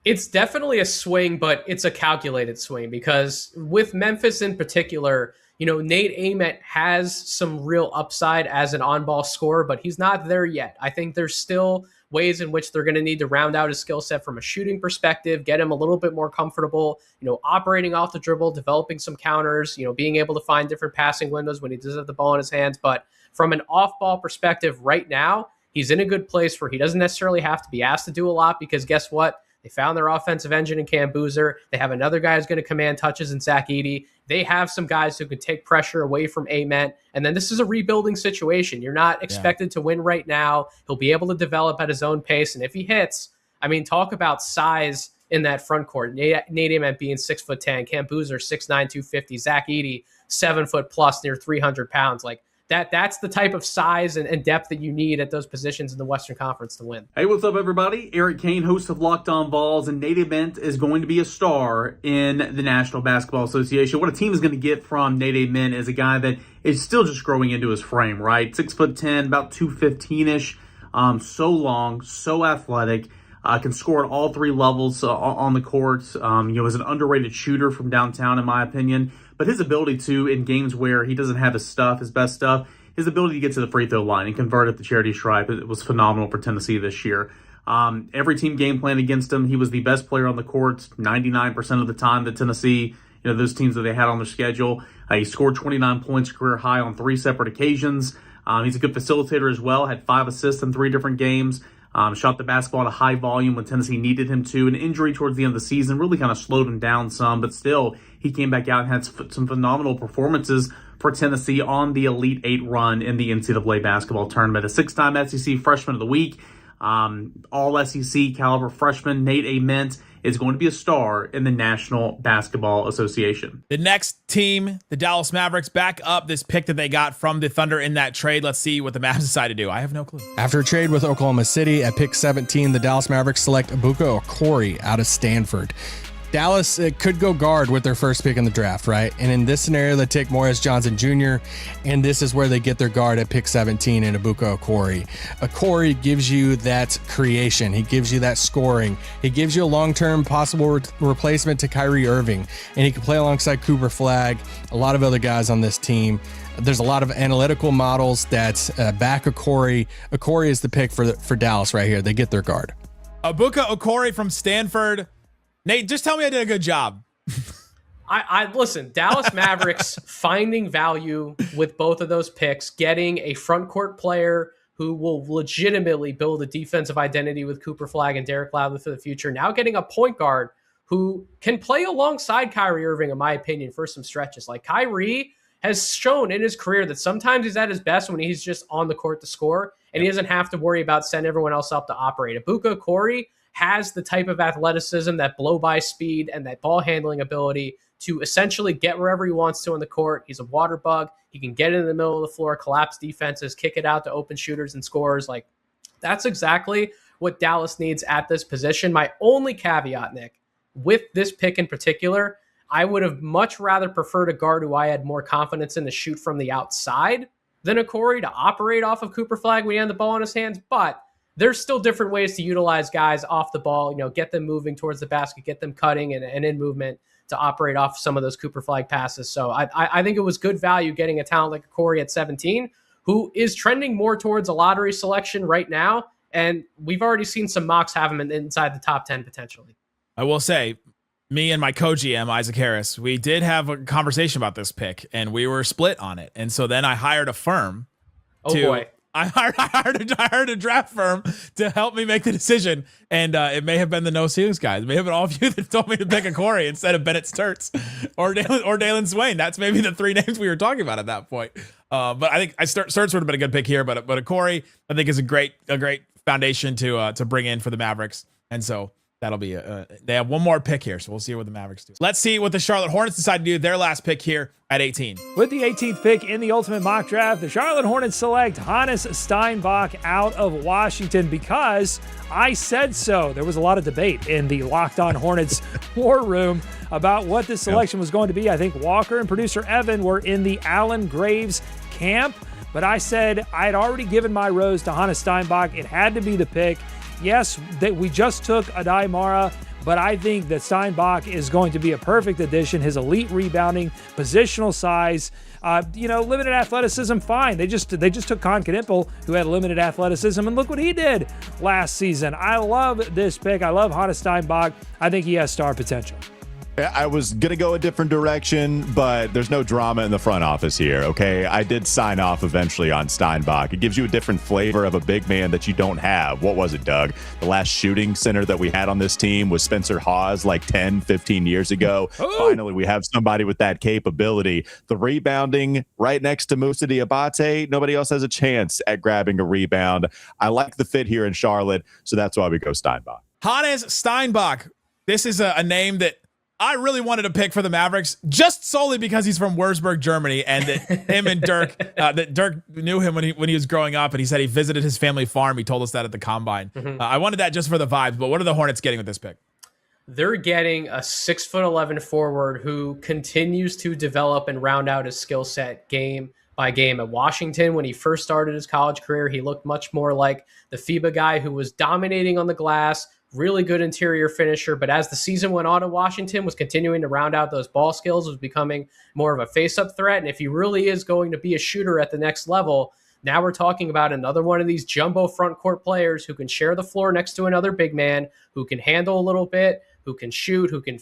It's definitely a swing, but it's a calculated swing because with Memphis in particular, Nate Ament has some real upside as an on-ball scorer, but he's not there yet. I think there's still ways in which they're going to need to round out his skill set from a shooting perspective, get him a little bit more comfortable, operating off the dribble, developing some counters, being able to find different passing windows when he does have the ball in his hands. But from an off-ball perspective right now, he's in a good place where he doesn't necessarily have to be asked to do a lot because guess what? They found their offensive engine in Cam Boozer. They have another guy who's going to command touches in Zach Edey. They have some guys who can take pressure away from Ament. And then this is a rebuilding situation. You're not expected to win right now. He'll be able to develop at his own pace. And if he hits, talk about size in that front court. Nate Ament being 6'10", Cam Boozer 6'9", 250, Zach Edey 7 foot plus, near 300 pounds. That's the type of size and depth that you need at those positions in the Western Conference to win. Hey, what's up, everybody? Eric Kane, host of Locked On Vols, and Nate Ament is going to be a star in the National Basketball Association. What a team is going to get from Nate Ament is a guy that is still just growing into his frame, right? 6'10", about 215-ish, so long, so athletic. Can score at all 3 levels on the court. Is an underrated shooter from downtown, in my opinion. But his ability to, in games where he doesn't have his best stuff, his ability to get to the free throw line and convert at the charity stripe, it was phenomenal for Tennessee this year. Every team game plan against him, he was the best player on the court 99% of the time that Tennessee, those teams that they had on their schedule. He scored 29 points, career high on 3 separate occasions. He's a good facilitator as well, had 5 assists in 3 different games. Shot the basketball at a high volume when Tennessee needed him to. An injury towards the end of the season really kind of slowed him down some, but still, he came back out and had some phenomenal performances for Tennessee on the Elite 8 run in the NCAA basketball tournament. A 6-time SEC Freshman of the Week, all SEC caliber freshman Nate Ament is going to be a star in the National Basketball Association. The next team, the Dallas Mavericks, back up this pick that they got from the Thunder in that trade. Let's see what the Mavs decide to do. I have no clue. After a trade with Oklahoma City at pick 17, the Dallas Mavericks select Luka Okori out of Stanford. Dallas could go guard with their first pick in the draft, right? And in this scenario, they take Morris Johnson Jr., and this is where they get their guard at pick 17 in Luka Okori. Okori gives you that creation. He gives you that scoring. He gives you a long-term possible replacement to Kyrie Irving, and he can play alongside Cooper Flagg, a lot of other guys on this team. There's a lot of analytical models that back Okori. Okori is the pick for Dallas right here. They get their guard. Luka Okori from Stanford. Nate, just tell me I did a good job. I listen, Dallas Mavericks finding value with both of those picks, getting a front court player who will legitimately build a defensive identity with Cooper Flagg and Derek Lively for the future. Now getting a point guard who can play alongside Kyrie Irving, in my opinion, for some stretches. Like Kyrie has shown in his career that sometimes he's at his best when he's just on the court to score, and he doesn't have to worry about sending everyone else up to operate. Luka Okori has the type of athleticism, that blow-by speed, and that ball handling ability to essentially get wherever he wants to on the court. He's a water bug. He can get in the middle of the floor, collapse defenses, kick it out to open shooters and scorers. Like, that's exactly what Dallas needs at this position. My only caveat, Nick, with this pick in particular, I would have much rather preferred a guard who I had more confidence in to shoot from the outside than Okori to operate off of Cooper Flagg when he had the ball in his hands, but there's still different ways to utilize guys off the ball, get them moving towards the basket, get them cutting and in movement to operate off some of those Cooper Flagg passes. So I think it was good value getting a talent like Okori at 17, who is trending more towards a lottery selection right now. And we've already seen some mocks have him inside the top 10 potentially. I will say, me and my co-GM, Isaac Harris, we did have a conversation about this pick, and we were split on it. And so then I hired a firm. I hired a draft firm to help me make the decision, and it may have been the No Ceilings guys. It may have been all of you that told me to pick a Corey instead of Bennett Sturts or Dalen Swain. That's maybe the 3 names we were talking about at that point. But I think Sturts would have been a good pick here. But a Corey, I think, is a great foundation to bring in for the Mavericks, and so that'll be they have one more pick here, so we'll see what the Mavericks do. Let's see what the Charlotte Hornets decide to do. Their last pick here at 18. With the 18th pick in the Ultimate Mock Draft, the Charlotte Hornets select Hannes Steinbach out of Washington because I said so. There was a lot of debate in the Locked On Hornets war room about what this selection was going to be. I think Walker and producer Evan were in the Alan Graves camp, but I said I had already given my rose to Hannes Steinbach. It had to be the pick. Yes, that we just took Adai Mara, but I think that Steinbach is going to be a perfect addition. His elite rebounding, positional size, limited athleticism, fine. They just took Con Knipple, who had limited athleticism, and look what he did last season. I love this pick. I love Hannes Steinbach. I think he has star potential. I was going to go a different direction, but there's no drama in the front office here, okay? I did sign off eventually on Steinbach. It gives you a different flavor of a big man that you don't have. What was it, Doug? The last shooting center that we had on this team was Spencer Hawes like 10, 15 years ago. Oh. Finally, we have somebody with that capability. The rebounding right next to Moussa Diabate, nobody else has a chance at grabbing a rebound. I like the fit here in Charlotte, so that's why we go Steinbach. Hannes Steinbach. This is a name that I really wanted to pick for the Mavericks just solely because he's from Würzburg, Germany, and that him and Dirk, that Dirk knew him when he was growing up, and he said he visited his family farm. He told us that at the Combine. Mm-hmm. I wanted that just for the vibes, but what are the Hornets getting with this pick? They're getting a 6'11" forward who continues to develop and round out his skill set game by game. At Washington, when he first started his college career, he looked much more like the FIBA guy who was dominating on the glass, really good interior finisher. But as the season went on in Washington, was continuing to round out those ball skills, was becoming more of a face-up threat. And if he really is going to be a shooter at the next level, now we're talking about another one of these jumbo front court players who can share the floor next to another big man, who can handle a little bit, who can shoot, who can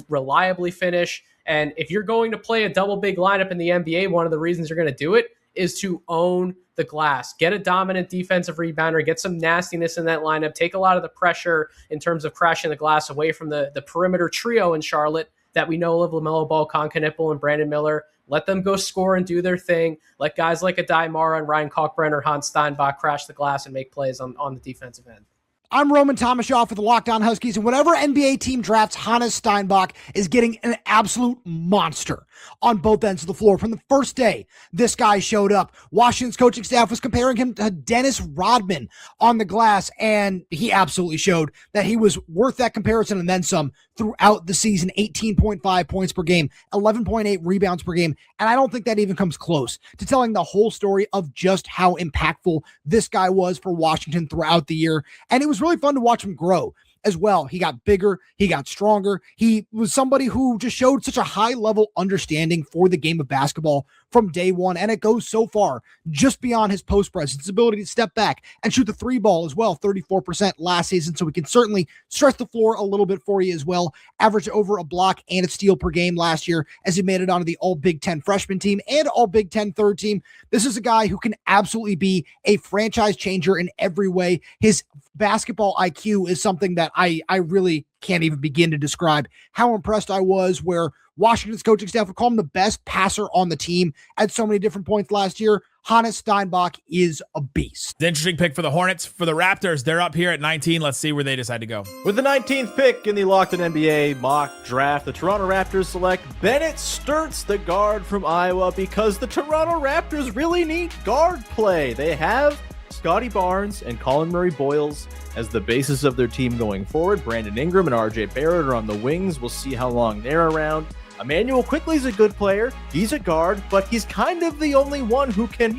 reliably finish. And if you're going to play a double big lineup in the NBA, one of the reasons you're going to do it is to own the glass. Get a dominant defensive rebounder, get some nastiness in that lineup, take a lot of the pressure in terms of crashing the glass away from the perimeter trio in Charlotte that we know of, LaMelo Ball, Concanipple, and Brandon Miller. Let them go score and do their thing. Let guys like Adai Mara and Ryan Kalkbrenner, Hans Steinbach crash the glass and make plays on the defensive end. I'm Roman Tomashoff with the Locked On Huskies, and whatever NBA team drafts Hannes Steinbach is getting an absolute monster on both ends of the floor. From the first day this guy showed up, Washington's coaching staff was comparing him to Dennis Rodman on the glass, and he absolutely showed that he was worth that comparison and then some throughout the season. 18.5 points per game, 11.8 rebounds per game, and I don't think that even comes close to telling the whole story of just how impactful this guy was for Washington throughout the year. And it was really fun to watch him grow as well. He got bigger, he got stronger. He was somebody who just showed such a high level understanding for the game of basketball from day one, and it goes so far just beyond his post presence, his ability to step back and shoot the three ball as well, 34% last season, so we can certainly stretch the floor a little bit for you as well. Averaged over a block and a steal per game last year as he made it onto the all Big Ten freshman team and all Big Ten third team. This is a guy who can absolutely be a franchise changer in every way. His basketball IQ is something that I really can't even begin to describe how impressed I was, where Washington's coaching staff would call him the best passer on the team at so many different points last year. Hannes Steinbach is a beast. The interesting pick for the Hornets. For the Raptors, they're up here at 19. Let's see where they decide to go. With the 19th pick in the Locked On NBA mock draft, the Toronto Raptors select Bennett Sturtz, the guard from Iowa, because the Toronto Raptors really need guard play. They have Scotty Barnes and Colin Murray-Boyles as the basis of their team going forward. Brandon Ingram and RJ Barrett are on the wings. We'll see how long they're around. Emmanuel Quickley's a good player. He's a guard, but he's kind of the only one who can,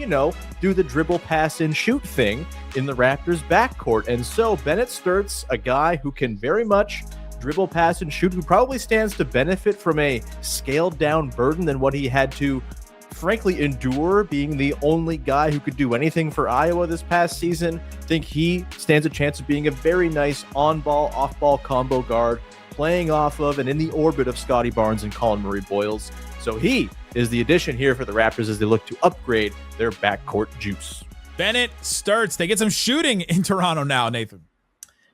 do the dribble, pass, and shoot thing in the Raptors' backcourt. And so Bennett Sturtz, a guy who can very much dribble, pass, and shoot, who probably stands to benefit from a scaled-down burden than what he had to frankly endure being the only guy who could do anything for Iowa this past season. I think he stands a chance of being a very nice on-ball, off-ball combo guard, playing off of and in the orbit of Scotty Barnes and Colin Murray-Boyles. So he is the addition here for the Raptors as they look to upgrade their backcourt juice. Bennett Sturtz. They get some shooting in Toronto now, Nathan.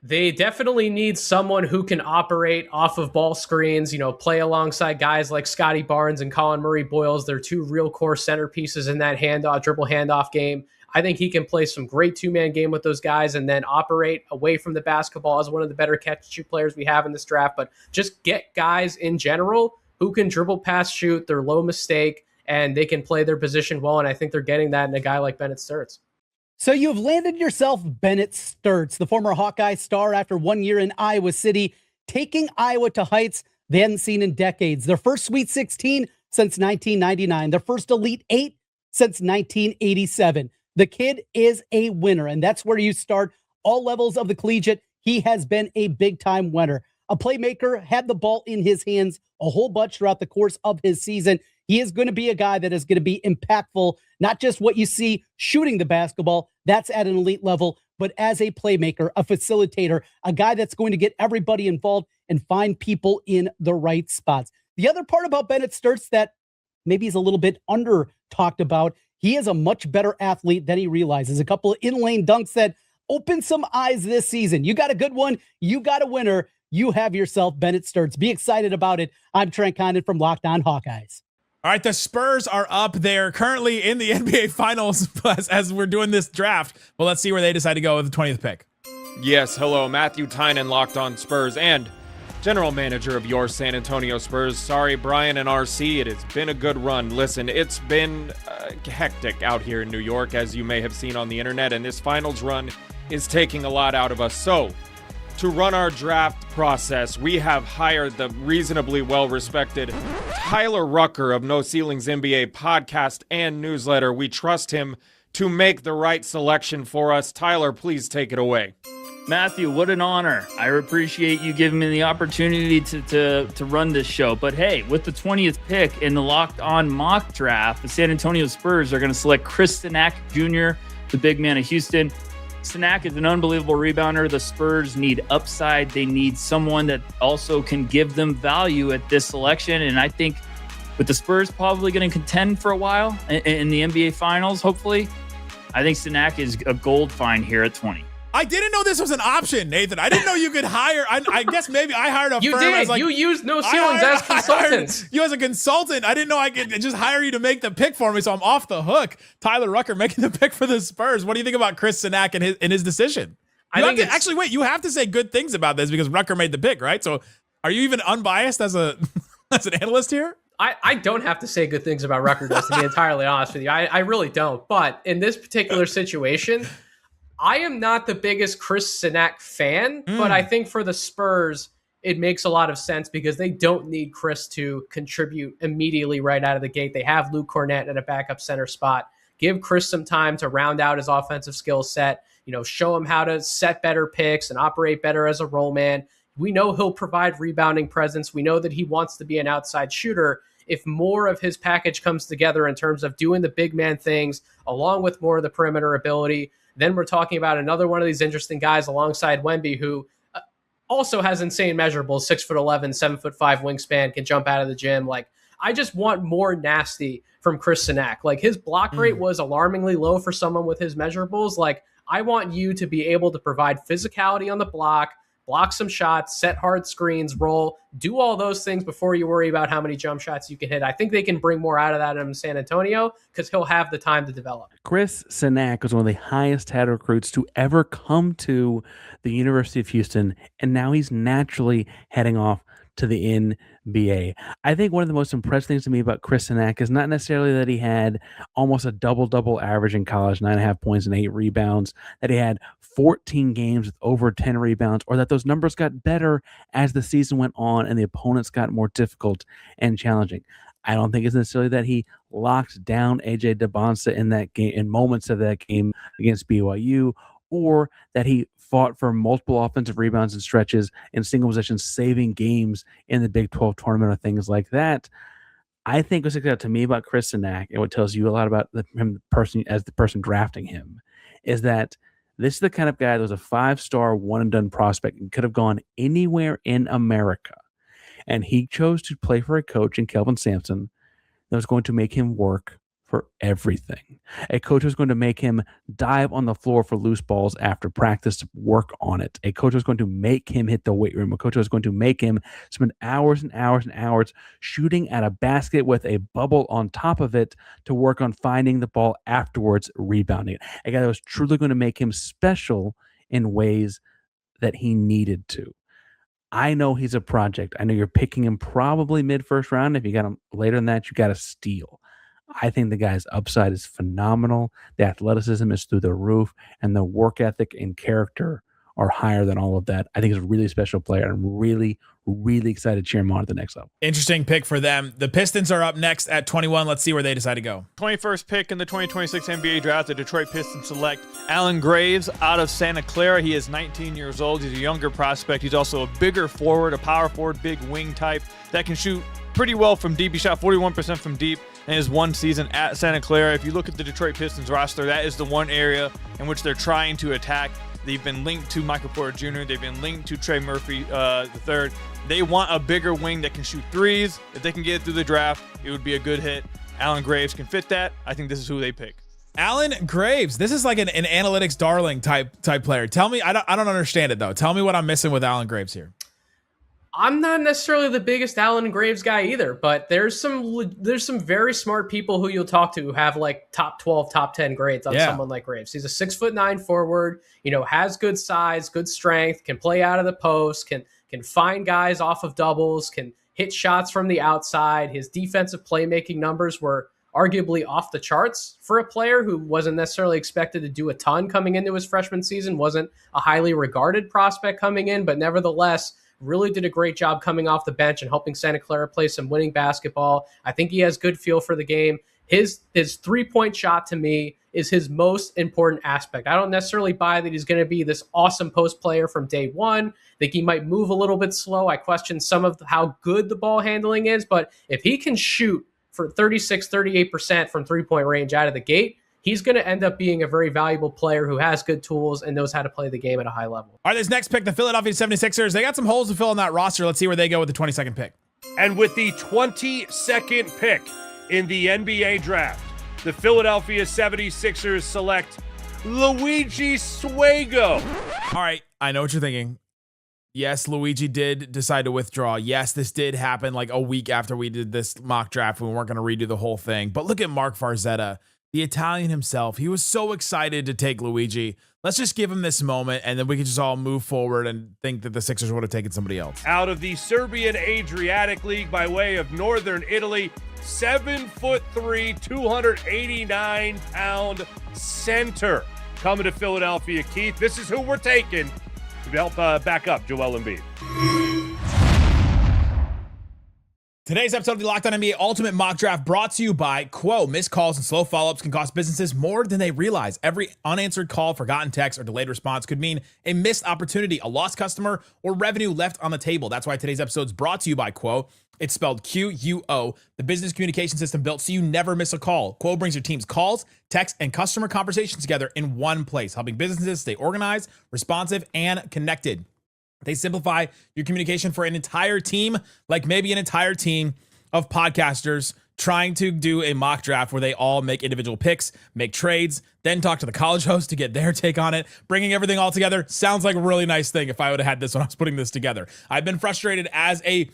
They definitely need someone who can operate off of ball screens, play alongside guys like Scotty Barnes and Colin Murray-Boyles. They're two real core centerpieces in that dribble handoff game. I think he can play some great two-man game with those guys and then operate away from the basketball as one of the better catch-and-shoot players we have in this draft. But just get guys in general who can dribble, pass, shoot. They're low mistake, and they can play their position well, and I think they're getting that in a guy like Bennett Sturtz. So you've landed yourself Bennett Sturtz, the former Hawkeye star, after 1 year in Iowa City, taking Iowa to heights they hadn't seen in decades. Their first Sweet 16 since 1999, their first Elite 8 since 1987. The kid is a winner, and that's where you start all levels of the collegiate. He has been a big-time winner. A playmaker, had the ball in his hands a whole bunch throughout the course of his season. He is going to be a guy that is going to be impactful, not just what you see shooting the basketball, that's at an elite level, but as a playmaker, a facilitator, a guy that's going to get everybody involved and find people in the right spots. The other part about Bennett Sturtz that maybe is a little bit under talked about, he is a much better athlete than he realizes. A couple of in-lane dunks that open some eyes this season. You got a good one. You got a winner. You have yourself Bennett Sturtz. Be excited about it. I'm Trent Condon from Locked On Hawkeyes. All right, the Spurs are up there currently in the NBA Finals as we're doing this draft. Well, let's see where they decide to go with the 20th pick. Yes, hello, Matthew Tynan, Locked On Spurs, and general manager of your San Antonio Spurs. Sorry, Brian and RC, it has been a good run. Listen, it's been hectic out here in New York, as you may have seen on the internet, and this finals run is taking a lot out of us. So, to run our draft process, we have hired the reasonably well-respected Tyler Rucker of No Ceilings NBA podcast and newsletter. We trust him to make the right selection for us. Tyler, please take it away. Matthew, what an honor. I appreciate you giving me the opportunity to run this show. But hey, with the 20th pick in the Locked On mock draft, the San Antonio Spurs are going to select Chris Sanac Jr., the big man of Houston. Sanac is an unbelievable rebounder. The Spurs need upside. They need someone that also can give them value at this selection. And I think with the Spurs probably going to contend for a while in the NBA Finals, hopefully, I think Sanac is a gold find here at 20. I didn't know this was an option, Nathan. I didn't know you could hire. I guess maybe I hired a You firm. did. As like, You used No Ceilings as consultants. You as a consultant. I didn't know I could just hire you to make the pick for me, so I'm off the hook. Tyler Rucker making the pick for the Spurs. What do you think about Chris Sanac and his decision? Actually, wait. You have to say good things about this because Rucker made the pick, right? So, are you even unbiased as an analyst here? I don't have to say good things about Rucker, just to be entirely honest with you. I really don't. But in this particular situation, I am not the biggest Chris Sanac fan, but I think for the Spurs, it makes a lot of sense because they don't need Chris to contribute immediately right out of the gate. They have Luke Cornett at a backup center spot. Give Chris some time to round out his offensive skill set, show him how to set better picks and operate better as a role man. We know he'll provide rebounding presence. We know that he wants to be an outside shooter. If more of his package comes together in terms of doing the big man things, along with more of the perimeter ability, then we're talking about another one of these interesting guys alongside Wemby, who also has insane measurables, 6'11", 7'5" wingspan, can jump out of the gym. Like, I just want more nasty from Chris Sanac. Like, his block rate was alarmingly low for someone with his measurables. Like, I want you to be able to provide physicality on the block some shots, set hard screens, roll, do all those things before you worry about how many jump shots you can hit. I think they can bring more out of that in San Antonio because he'll have the time to develop. Chris Sanac was one of the highest touted recruits to ever come to the University of Houston, and now he's naturally heading off to the NBA. I think one of the most impressive things to me about Chris Sanac is not necessarily that he had almost a double-double average in college, 9.5 points and 8 rebounds, that he had 14 games with over 10 rebounds, or that those numbers got better as the season went on and the opponents got more difficult and challenging. I don't think it's necessarily that he locked down AJ DeBonsa in that game, in moments of that game against BYU, or that he fought for multiple offensive rebounds and stretches in single possession, saving games in the Big 12 tournament or things like that. I think what's out to me about Chris Sanac, and what tells you a lot about him, the person drafting him, is that this is the kind of guy that was a 5-star one-and-done prospect and could have gone anywhere in America. And he chose to play for a coach in Kelvin Sampson that was going to make him work for everything. A coach was going to make him dive on the floor for loose balls after practice to work on it. A coach was going to make him hit the weight room. A coach was going to make him spend hours and hours and hours shooting at a basket with a bubble on top of it to work on finding the ball afterwards, rebounding it. A guy that was truly going to make him special in ways that he needed to. I know he's a project. I know you're picking him probably mid-first round. If you got him later than that, you got to steal. I think the guy's upside is phenomenal. The athleticism is through the roof, and the work ethic and character are higher than all of that. I think he's a really special player. I'm really, really excited to cheer him on at the next level. Interesting pick for them. The Pistons are up next at 21. Let's see where they decide to go. 21st pick in the 2026 NBA draft, the Detroit Pistons select Allen Graves out of Santa Clara. He is 19 years old. He's a younger prospect. He's also a bigger forward, a power forward, big wing type that can shoot pretty well from deep. He shot 41% from deep in his one season at Santa Clara. If you look at the Detroit Pistons roster, that is the one area in which they're trying to attack. They've been linked to Michael Porter Jr. They've been linked to Trey Murphy III. They want a bigger wing that can shoot threes. If they can get it through the draft, it would be a good hit. Allen Graves can fit that. I think this is who they pick. Allen Graves. This is like an analytics darling type player. Tell me, I don't understand it though. Tell me what I'm missing with Allen Graves here. I'm not necessarily the biggest Allen Graves guy either, but there's some very smart people who you'll talk to who have like top 12, top 10 grades on someone like Graves. He's a 6'9" forward, has good size, good strength, can play out of the post, can find guys off of doubles, can hit shots from the outside. His defensive playmaking numbers were arguably off the charts for a player who wasn't necessarily expected to do a ton coming into his freshman season, wasn't a highly regarded prospect coming in, but nevertheless really did a great job coming off the bench and helping Santa Clara play some winning basketball. I think he has good feel for the game. His 3-point shot to me is his most important aspect. I don't necessarily buy that he's going to be this awesome post player from day one. I think he might move a little bit slow. I question some of how good the ball handling is, but if he can shoot for 36, 38% from 3-point range out of the gate, he's going to end up being a very valuable player who has good tools and knows how to play the game at a high level. All right, this next pick, the Philadelphia 76ers, they got some holes to fill in that roster. Let's see where they go with the 22nd pick. And with the 22nd pick in the NBA draft, the Philadelphia 76ers select Luigi Suego. All right, I know what you're thinking. Yes, Luigi did decide to withdraw. Yes, this did happen like a week after we did this mock draft. We weren't going to redo the whole thing. But look at Mark Farzetta, the Italian himself. He was so excited to take Luigi. Let's just give him this moment, and then we can just all move forward and think that the Sixers would have taken somebody else. Out of the Serbian Adriatic League by way of Northern Italy, 7'3", 289-pound center coming to Philadelphia. Keith, this is who we're taking to help back up Joel Embiid. Today's episode of the Locked On NBA Ultimate Mock Draft brought to you by Quo. Missed calls and slow follow-ups can cost businesses more than they realize. Every unanswered call, forgotten text, or delayed response could mean a missed opportunity, a lost customer, or revenue left on the table. That's why today's episode is brought to you by Quo. It's spelled Q-U-O, the business communication system built so you never miss a call. Quo brings your team's calls, texts, and customer conversations together in one place, helping businesses stay organized, responsive, and connected. They simplify your communication for an entire team, like maybe an entire team of podcasters trying to do a mock draft where they all make individual picks, make trades, then talk to the college host to get their take on it. Bringing everything all together sounds like a really nice thing if I would have had this when I was putting this together. I've been frustrated as a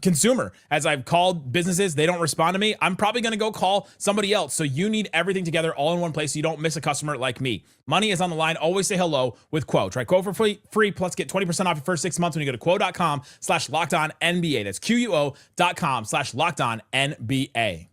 consumer. As I've called businesses, they don't respond to me. I'm probably going to go call somebody else. So you need everything together all in one place so you don't miss a customer like me. Money is on the line. Always say hello with Quo. Try Quo for free plus get 20% off your first 6 months when you go to quo.com/LockedOnNBA. That's QUO.com/LockedOnNBA.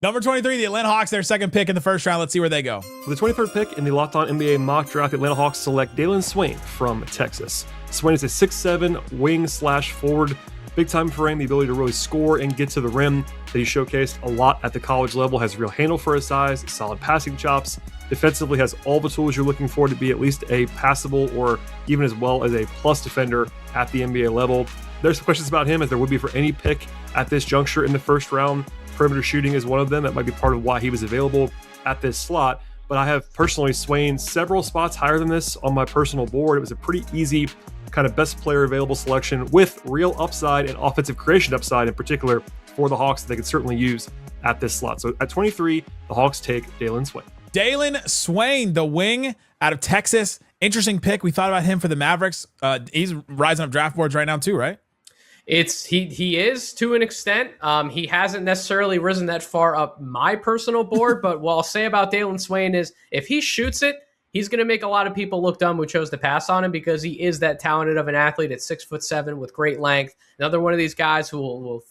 Number 23, the Atlanta Hawks, their second pick in the first round. Let's see where they go. With the 23rd pick in the Locked On NBA mock draft, the Atlanta Hawks select Dalen Swain from Texas. Swain is a 6'7" wing/forward. Big time frame, the ability to really score and get to the rim that he showcased a lot at the college level, has real handle for his size, solid passing chops, defensively has all the tools you're looking for to be at least a passable or even as well as a plus defender at the NBA level. There's some questions about him as there would be for any pick at this juncture in the first round. Perimeter shooting is one of them. That might be part of why he was available at this slot. But I have personally Swain several spots higher than this on my personal board. It was a pretty easy kind of best player available selection with real upside and offensive creation upside in particular for the Hawks that they could certainly use at this slot. So at 23, the Hawks take Dalen Swain. Dalen Swain, the wing out of Texas. Interesting pick. We thought about him for the Mavericks. He's rising up draft boards right now too, right? He is to an extent. He hasn't necessarily risen that far up my personal board, but what I'll say about Dalen Swain is if he shoots it, he's going to make a lot of people look dumb who chose to pass on him because he is that talented of an athlete at 6'7" with great length. Another one of these guys who will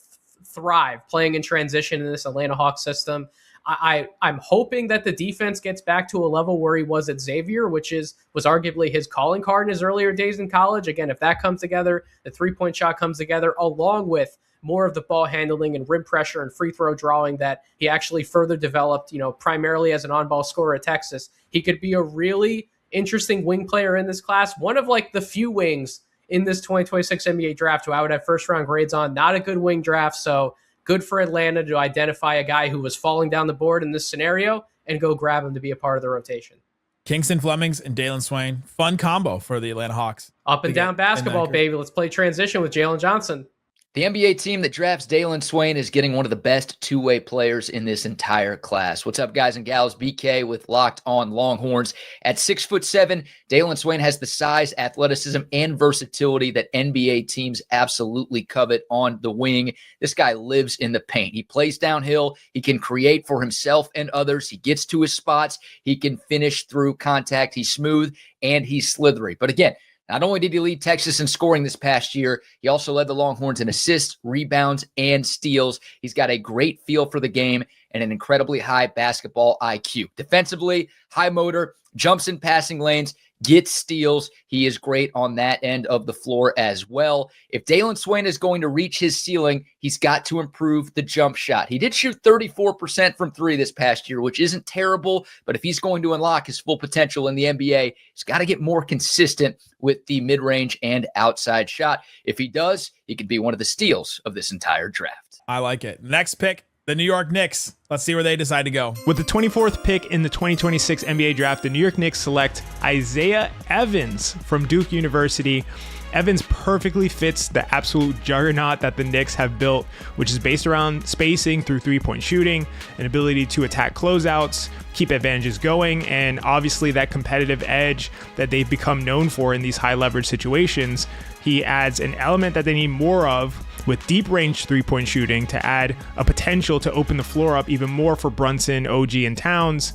thrive playing in transition in this Atlanta Hawks system. I'm hoping that the defense gets back to a level where he was at Xavier, which was arguably his calling card in his earlier days in college. Again, if that comes together, the 3-point shot comes together along with more of the ball handling and rim pressure and free throw drawing that he actually further developed, primarily as an on-ball scorer at Texas. He could be a really interesting wing player in this class. One of like the few wings in this 2026 NBA draft who I would have first round grades on. Not a good wing draft. So good for Atlanta to identify a guy who was falling down the board in this scenario and go grab him to be a part of the rotation. Kingston Flemings and Dalen Swain. Fun combo for the Atlanta Hawks. Up and down basketball, baby. Let's play transition with Jalen Johnson. The NBA team that drafts Dalen Swain is getting one of the best two-way players in this entire class. What's up, guys and gals? BK with Locked On Longhorns. At 6'7", Dalen Swain has the size, athleticism, and versatility that NBA teams absolutely covet on the wing. This guy lives in the paint. He plays downhill. He can create for himself and others. He gets to his spots. He can finish through contact. He's smooth, and he's slithery. But again, not only did he lead Texas in scoring this past year, he also led the Longhorns in assists, rebounds, and steals. He's got a great feel for the game and an incredibly high basketball IQ. Defensively, high motor, jumps in passing lanes, gets steals. He is great on that end of the floor as well. If Dalen Swain is going to reach his ceiling, he's got to improve the jump shot. He did shoot 34% from three this past year, which isn't terrible, but if he's going to unlock his full potential in the NBA, he's got to get more consistent with the mid-range and outside shot. If he does, he could be one of the steals of this entire draft. I like it. Next pick, the New York Knicks. Let's see where they decide to go. With the 24th pick in the 2026 NBA draft, the New York Knicks select Isaiah Evans from Duke University. Evans perfectly fits the absolute juggernaut that the Knicks have built, which is based around spacing through three-point shooting, an ability to attack closeouts, keep advantages going, and obviously that competitive edge that they've become known for in these high-leverage situations. He adds an element that they need more of with deep-range three-point shooting to add a potential to open the floor up even more for Brunson, OG, and Towns.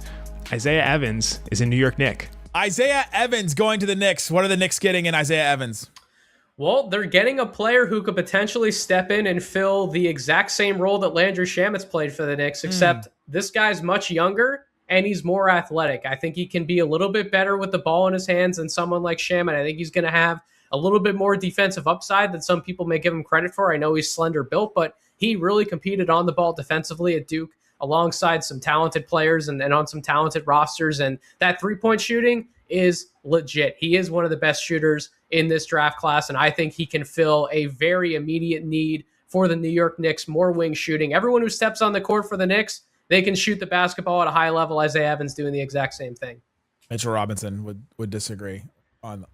Isaiah Evans is a New York Knick. Isaiah Evans going to the Knicks. What are the Knicks getting in Isaiah Evans? Well, they're getting a player who could potentially step in and fill the exact same role that Landry Shamet's played for the Knicks, except this guy's much younger and he's more athletic. I think he can be a little bit better with the ball in his hands than someone like Shamet. I think he's going to have a little bit more defensive upside than some people may give him credit for. I know he's slender built, but he really competed on the ball defensively at Duke alongside some talented players and on some talented rosters. And that three-point shooting is legit. He is one of the best shooters in this draft class, and I think he can fill a very immediate need for the New York Knicks, more wing shooting. Everyone who steps on the court for the Knicks, they can shoot the basketball at a high level. Isaiah Evans doing the exact same thing. Mitchell Robinson would disagree on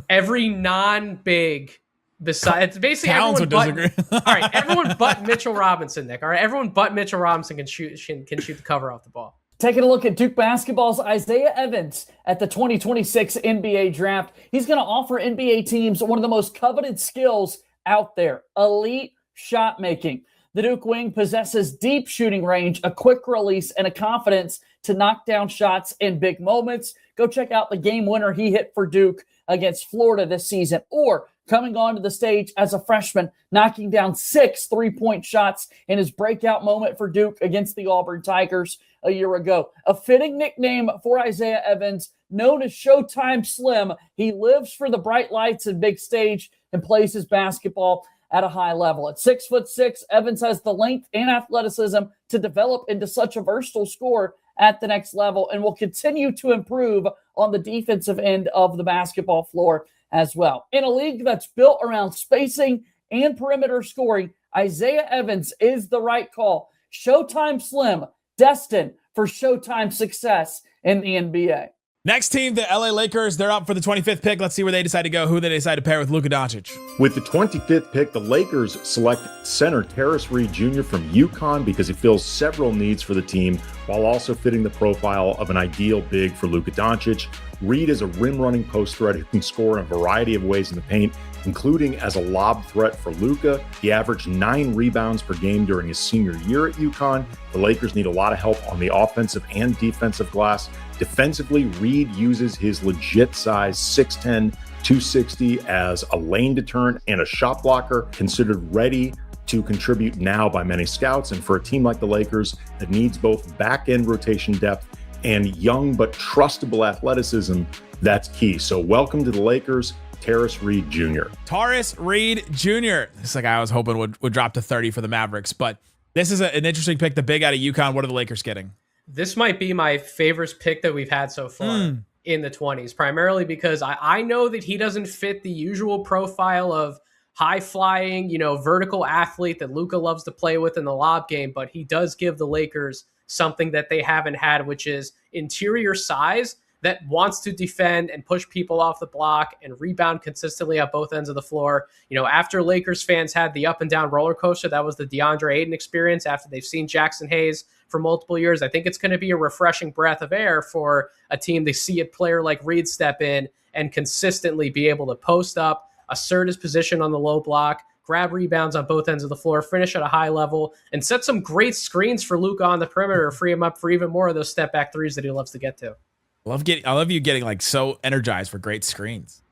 every non-big besides basically Towns everyone would disagree. All right, everyone but Mitchell Robinson, Nick. All right, everyone but Mitchell Robinson can shoot the cover off the ball. Taking a look at Duke basketball's Isaiah Evans at the 2026 NBA draft. He's going to offer NBA teams one of the most coveted skills out there, elite shot making. The Duke wing possesses deep shooting range, a quick release, and a confidence to knock down shots in big moments. Go check out the game winner he hit for Duke against Florida this season, or coming onto the stage as a freshman, knocking down 6 3-point shots in his breakout moment for Duke against the Auburn Tigers a year ago. A fitting nickname for Isaiah Evans, known as Showtime Slim. He lives for the bright lights and big stage and plays his basketball at a high level. At 6'6", Evans has the length and athleticism to develop into such a versatile scorer at the next level and will continue to improve on the defensive end of the basketball floor as well. In a league that's built around spacing and perimeter scoring, Isaiah Evans is the right call. Showtime Slim, destined for Showtime success in the NBA. Next team, the LA Lakers. They're up for the 25th pick. Let's see where they decide to go, who they decide to pair with Luka Doncic. With the 25th pick, the Lakers select center Tarris Reed Jr. from UConn because he fills several needs for the team while also fitting the profile of an ideal big for Luka Doncic. Reed is a rim-running post threat who can score in a variety of ways in the paint, including as a lob threat for Luka. He averaged 9 rebounds per game during his senior year at UConn. The Lakers need a lot of help on the offensive and defensive glass. Defensively, Reed uses his legit size 6'10", 260 as a lane deterrent and a shot blocker, considered ready to contribute now by many scouts. And for a team like the Lakers that needs both back-end rotation depth and young but trustable athleticism, that's key. So welcome to the Lakers, Tarris Reed Jr. Tarris Reed Jr. This is a guy I was hoping would drop to 30 for the Mavericks, but this is an interesting pick. The big out of UConn. What are the Lakers getting? This might be my favorite pick that we've had so far in the 20s, primarily because I know that he doesn't fit the usual profile of high-flying, vertical athlete that Luka loves to play with in the lob game, but he does give the Lakers something that they haven't had, which is interior size that wants to defend and push people off the block and rebound consistently at both ends of the floor. After Lakers fans had the up and down roller coaster, that was the DeAndre Ayton experience after they've seen Jackson Hayes for multiple years. I think it's going to be a refreshing breath of air for a team to see a player like Reed step in and consistently be able to post up, assert his position on the low block, grab rebounds on both ends of the floor, finish at a high level, and set some great screens for Luka on the perimeter, free him up for even more of those step back threes that he loves to get to. I love you getting like so energized for great screens.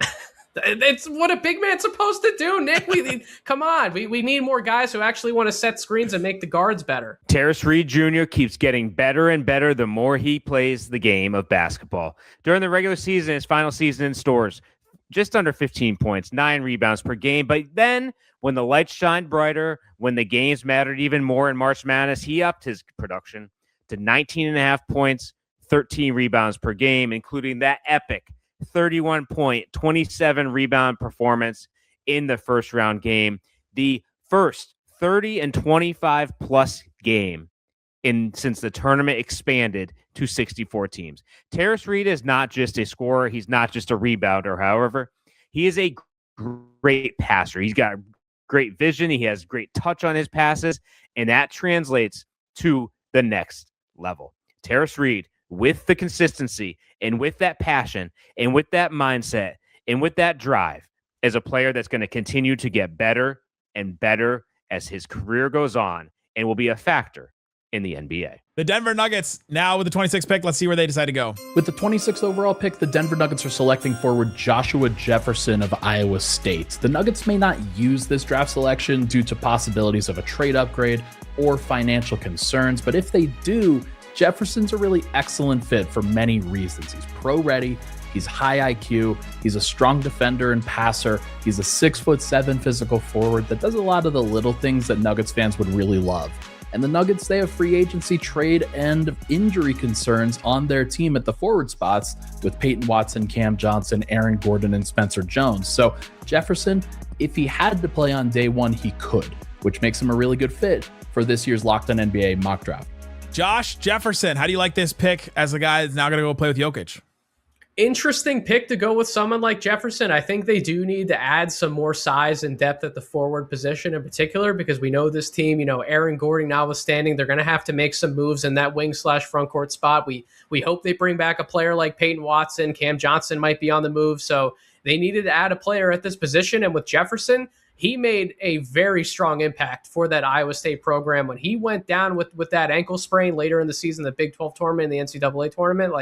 It's what a big man's supposed to do, Nick. Come on. We need more guys who actually want to set screens and make the guards better. Tarris Reed Jr. keeps getting better and better the more he plays the game of basketball. During the regular season, his final season in stores, just under 15 points, 9 rebounds per game. But then when the lights shined brighter, when the games mattered even more in March Madness, he upped his production to 19.5 points, 13 rebounds per game, including that epic 31-point, 27-rebound performance in the first round game. The first 30 and 25-plus game since the tournament expanded to 64 teams. Tarris Reed is not just a scorer. He's not just a rebounder, however. He is a great passer. He's got great vision. He has great touch on his passes, and that translates to the next level. Tarris Reed, with the consistency and with that passion and with that mindset and with that drive, as a player that's going to continue to get better and better as his career goes on and will be a factor in the NBA. The Denver Nuggets now with the 26th pick. Let's see where they decide to go. With the 26th overall pick, the Denver Nuggets are selecting forward Joshua Jefferson of Iowa State. The Nuggets may not use this draft selection due to possibilities of a trade upgrade or financial concerns, but if they do, Jefferson's a really excellent fit for many reasons. He's pro-ready, he's high IQ, he's a strong defender and passer, he's a 6'7" physical forward that does a lot of the little things that Nuggets fans would really love. And the Nuggets, they have free agency, trade, and injury concerns on their team at the forward spots with Peyton Watson, Cam Johnson, Aaron Gordon, and Spencer Jones. So Jefferson, if he had to play on day one, he could, which makes him a really good fit for this year's Locked On NBA mock draft. Josh Jefferson, how do you like this pick as a guy that's now going to go play with Jokic? Interesting pick to go with someone like Jefferson. I think they do need to add some more size and depth at the forward position in particular, because we know this team, Aaron Gordon notwithstanding, they're going to have to make some moves in that wing/front court spot. We hope they bring back a player like Peyton Watson. Cam Johnson might be on the move. So they needed to add a player at this position. And with Jefferson, he made a very strong impact for that Iowa State program. When he went down with that ankle sprain later in the season, the Big 12 tournament and the NCAA tournament,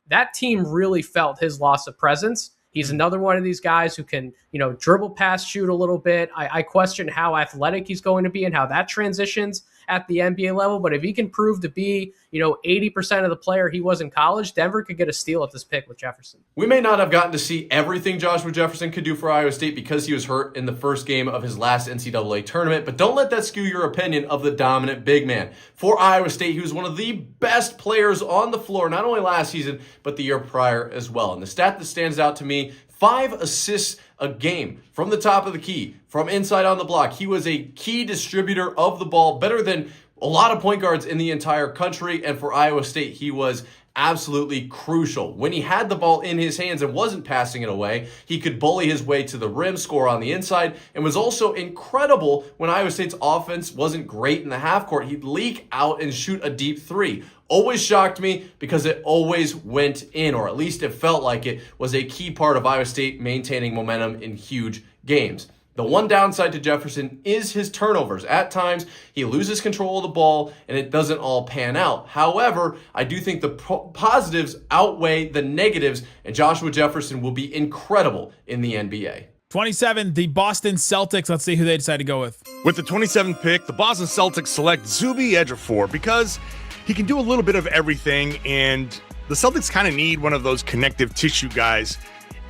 that team really felt his loss of presence. He's another one of these guys who can, dribble, pass, shoot a little bit. I question how athletic he's going to be and how that transitions at the NBA level. But if he can prove to be, 80% of the player he was in college, Denver could get a steal at this pick with Jefferson. We may not have gotten to see everything Joshua Jefferson could do for Iowa State because he was hurt in the first game of his last NCAA tournament, but don't let that skew your opinion of the dominant big man. For Iowa State, he was one of the best players on the floor, not only last season, but the year prior as well. And the stat that stands out to me, 5 assists a game from the top of the key, from inside on the block. He was a key distributor of the ball, better than a lot of point guards in the entire country. And for Iowa State, he was absolutely crucial. When he had the ball in his hands and wasn't passing it away, he could bully his way to the rim, score on the inside, and was also incredible when Iowa State's offense wasn't great in the half court. He'd leak out and shoot a deep three. Always shocked me because it always went in, or at least it felt like it was a key part of Iowa State maintaining momentum in huge games. The one downside to Jefferson is his turnovers. At times, he loses control of the ball and it doesn't all pan out. However, I do think the positives outweigh the negatives, and Joshua Jefferson will be incredible in the NBA. 27, the Boston Celtics. Let's see who they decide to go with. With the 27th pick, the Boston Celtics select Zuby Ejiofor because he can do a little bit of everything, and the Celtics kind of need one of those connective tissue guys,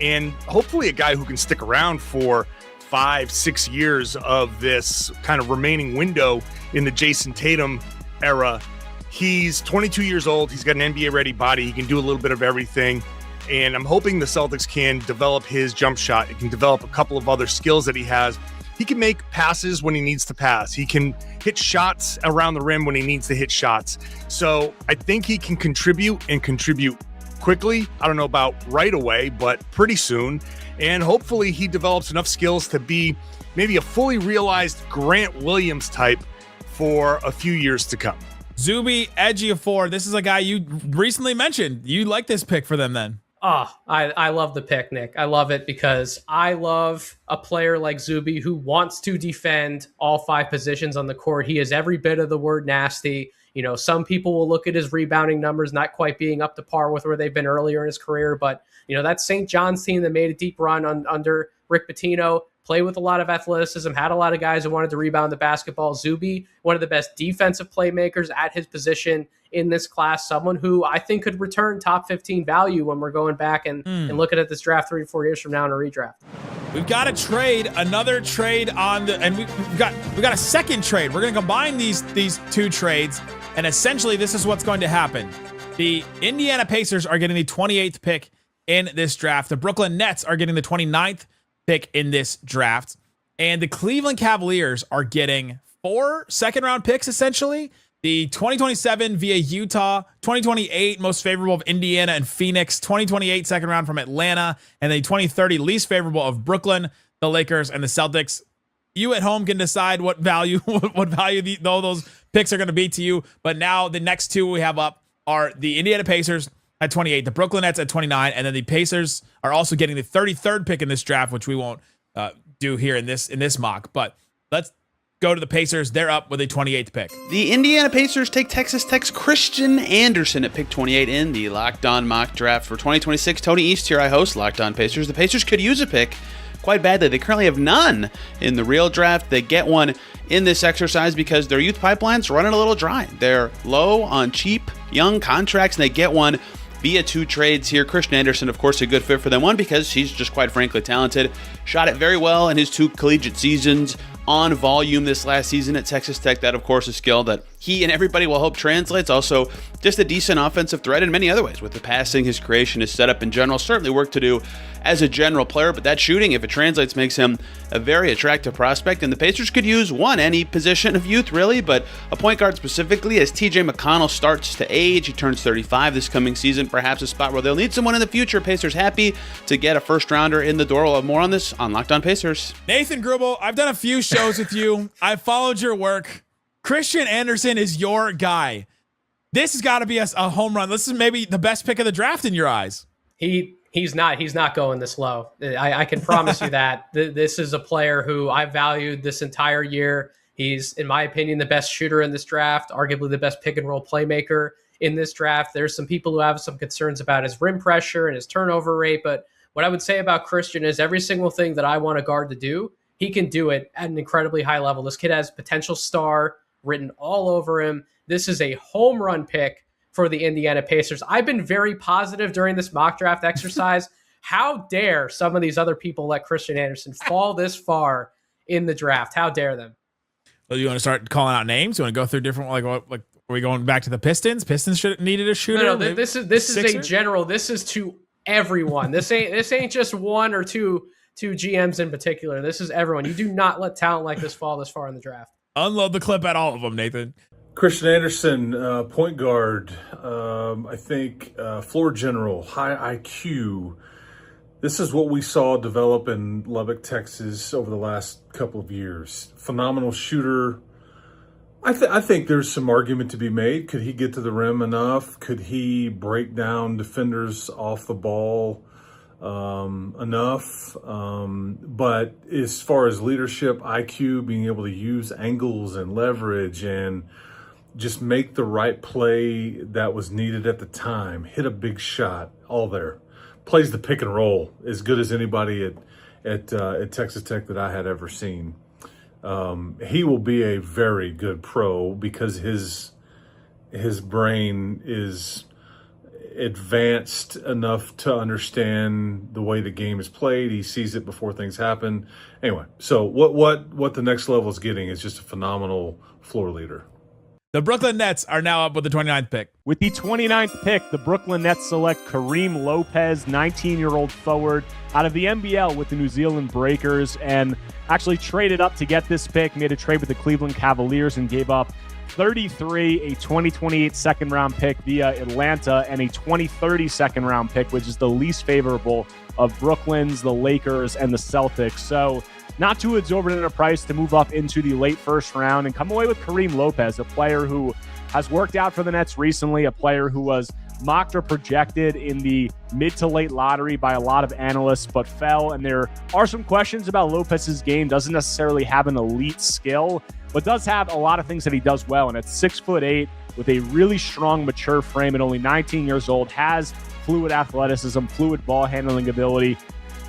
and hopefully a guy who can stick around for 5-6 years of this kind of remaining window in the Jason Tatum era. He's 22 years old. He's got an NBA-ready body. He can do a little bit of everything, and I'm hoping the Celtics can develop his jump shot. He can develop a couple of other skills that he has. He can make passes when he needs to pass. He can hit shots around the rim when he needs to hit shots. So I think he can contribute and contribute quickly. I don't know about right away, but pretty soon. And hopefully he develops enough skills to be maybe a fully realized Grant Williams type for a few years to come. Zuby Ejiofor, this is a guy you recently mentioned. You like this pick for them then? Oh, I love the pick, Nick. I love it because I love a player like Zuby who wants to defend all 5 positions on the court. He is every bit of the word nasty. You know, some people will look at his rebounding numbers not quite being up to par with where they've been earlier in his career. But, you know, that St. John's team that made a deep run under Rick Pitino, played with a lot of athleticism, had a lot of guys who wanted to rebound the basketball. Zuby, one of the best defensive playmakers at his position in this class, someone who I think could return top 15 value when we're going back and looking at this draft 3 to 4 years from now in a redraft. We've got a trade, another trade on the, and we've got a second trade. We're going to combine these 2 trades, and essentially this is what's going to happen. The Indiana Pacers are getting the 28th pick in this draft. The Brooklyn Nets are getting the 29th pick in this draft, and the Cleveland Cavaliers are getting 4 second-round picks, essentially. The 2027 via Utah, 2028 most favorable of Indiana and Phoenix, 2028 second round from Atlanta, and the 2030 least favorable of Brooklyn, the Lakers, and the Celtics. You at home can decide what value though those picks are going to be to you. But now the next 2 we have up are the Indiana Pacers at 28, the Brooklyn Nets at 29, and then the Pacers are also getting the 33rd pick in this draft, which we won't do here in this mock. But let's go to the Pacers. They're up with a 28th pick. The Indiana Pacers take Texas Tech's Christian Anderson at pick 28 in the Locked On Mock Draft for 2026. Tony East here. I host Locked On Pacers. The Pacers could use a pick quite badly. They currently have none in the real draft. They get one in this exercise because their youth pipeline's running a little dry. They're low on cheap young contracts, and they get one via 2 trades here. Christian Anderson, of course, a good fit for them. One, because he's just quite frankly talented. Shot it very well in his 2 collegiate seasons on volume this last season at Texas Tech. That, of course, a skill that he and everybody will hope translates. Also, just a decent offensive threat in many other ways. With the passing, his creation, his setup in general, certainly work to do as a general player, but that shooting, if it translates, makes him a very attractive prospect. And the Pacers could use any position of youth, really, but a point guard specifically, as TJ McConnell starts to age. He turns 35 this coming season, perhaps a spot where they'll need someone in the future. Pacers happy to get a first-rounder in the door. We'll have more on this on Locked On Pacers. Nathan Grubel, I've done a few shows with you. I've followed your work. Christian Anderson is your guy. This has got to be a home run. This is maybe the best pick of the draft in your eyes. He's not going this low. I can promise you that. This is a player who I valued this entire year. He's, in my opinion, the best shooter in this draft, arguably the best pick and roll playmaker in this draft. There's some people who have some concerns about his rim pressure and his turnover rate, but what I would say about Christian is every single thing that I want a guard to do, he can do it at an incredibly high level. This kid has potential star written all over him. This is a home run pick for the Indiana Pacers. I've been very positive during this mock draft exercise. How dare some of these other people let Christian Anderson fall this far in the draft? How dare them? Well, you want to start calling out names? You want to go through different, like are we going back to the Pistons? Pistons needed a shooter. No, this is a general. This is to everyone. This ain't just 1 or 2 GMs in particular. This is everyone. You do not let talent like this fall this far in the draft. Unload the clip at all of them, Nathan. Christian Anderson, point guard, I think floor general, high IQ. This is what we saw develop in Lubbock, Texas over the last couple of years. Phenomenal shooter. I think there's some argument to be made. Could he get to the rim enough? Could he break down defenders off the ball enough? But as far as leadership, IQ, being able to use angles and leverage and just make the right play that was needed at the time, hit a big shot, all there. Plays the pick and roll as good as anybody at Texas Tech that I had ever seen. He will be a very good pro because his brain is advanced enough to understand the way the game is played. He sees it before things happen. Anyway, so what the next level is getting is just a phenomenal floor leader. The Brooklyn Nets are now up with the 29th pick. With the 29th pick, the Brooklyn Nets select Kareem Lopez, 19-year-old forward out of the NBL with the New Zealand Breakers, and actually traded up to get this pick, made a trade with the Cleveland Cavaliers and gave up 33, a 2028 second-round pick via Atlanta, and a 2030 second-round pick, which is the least favorable of Brooklyn's, the Lakers, and the Celtics. So not too exorbitant a price to move up into the late first round and come away with Kareem Lopez, a player who has worked out for the Nets recently, a player who was mocked or projected in the mid to late lottery by a lot of analysts, but fell. And there are some questions about Lopez's game. Doesn't necessarily have an elite skill, but does have a lot of things that he does well. And at 6'8", with a really strong, mature frame and only 19 years old, has fluid athleticism, fluid ball handling ability,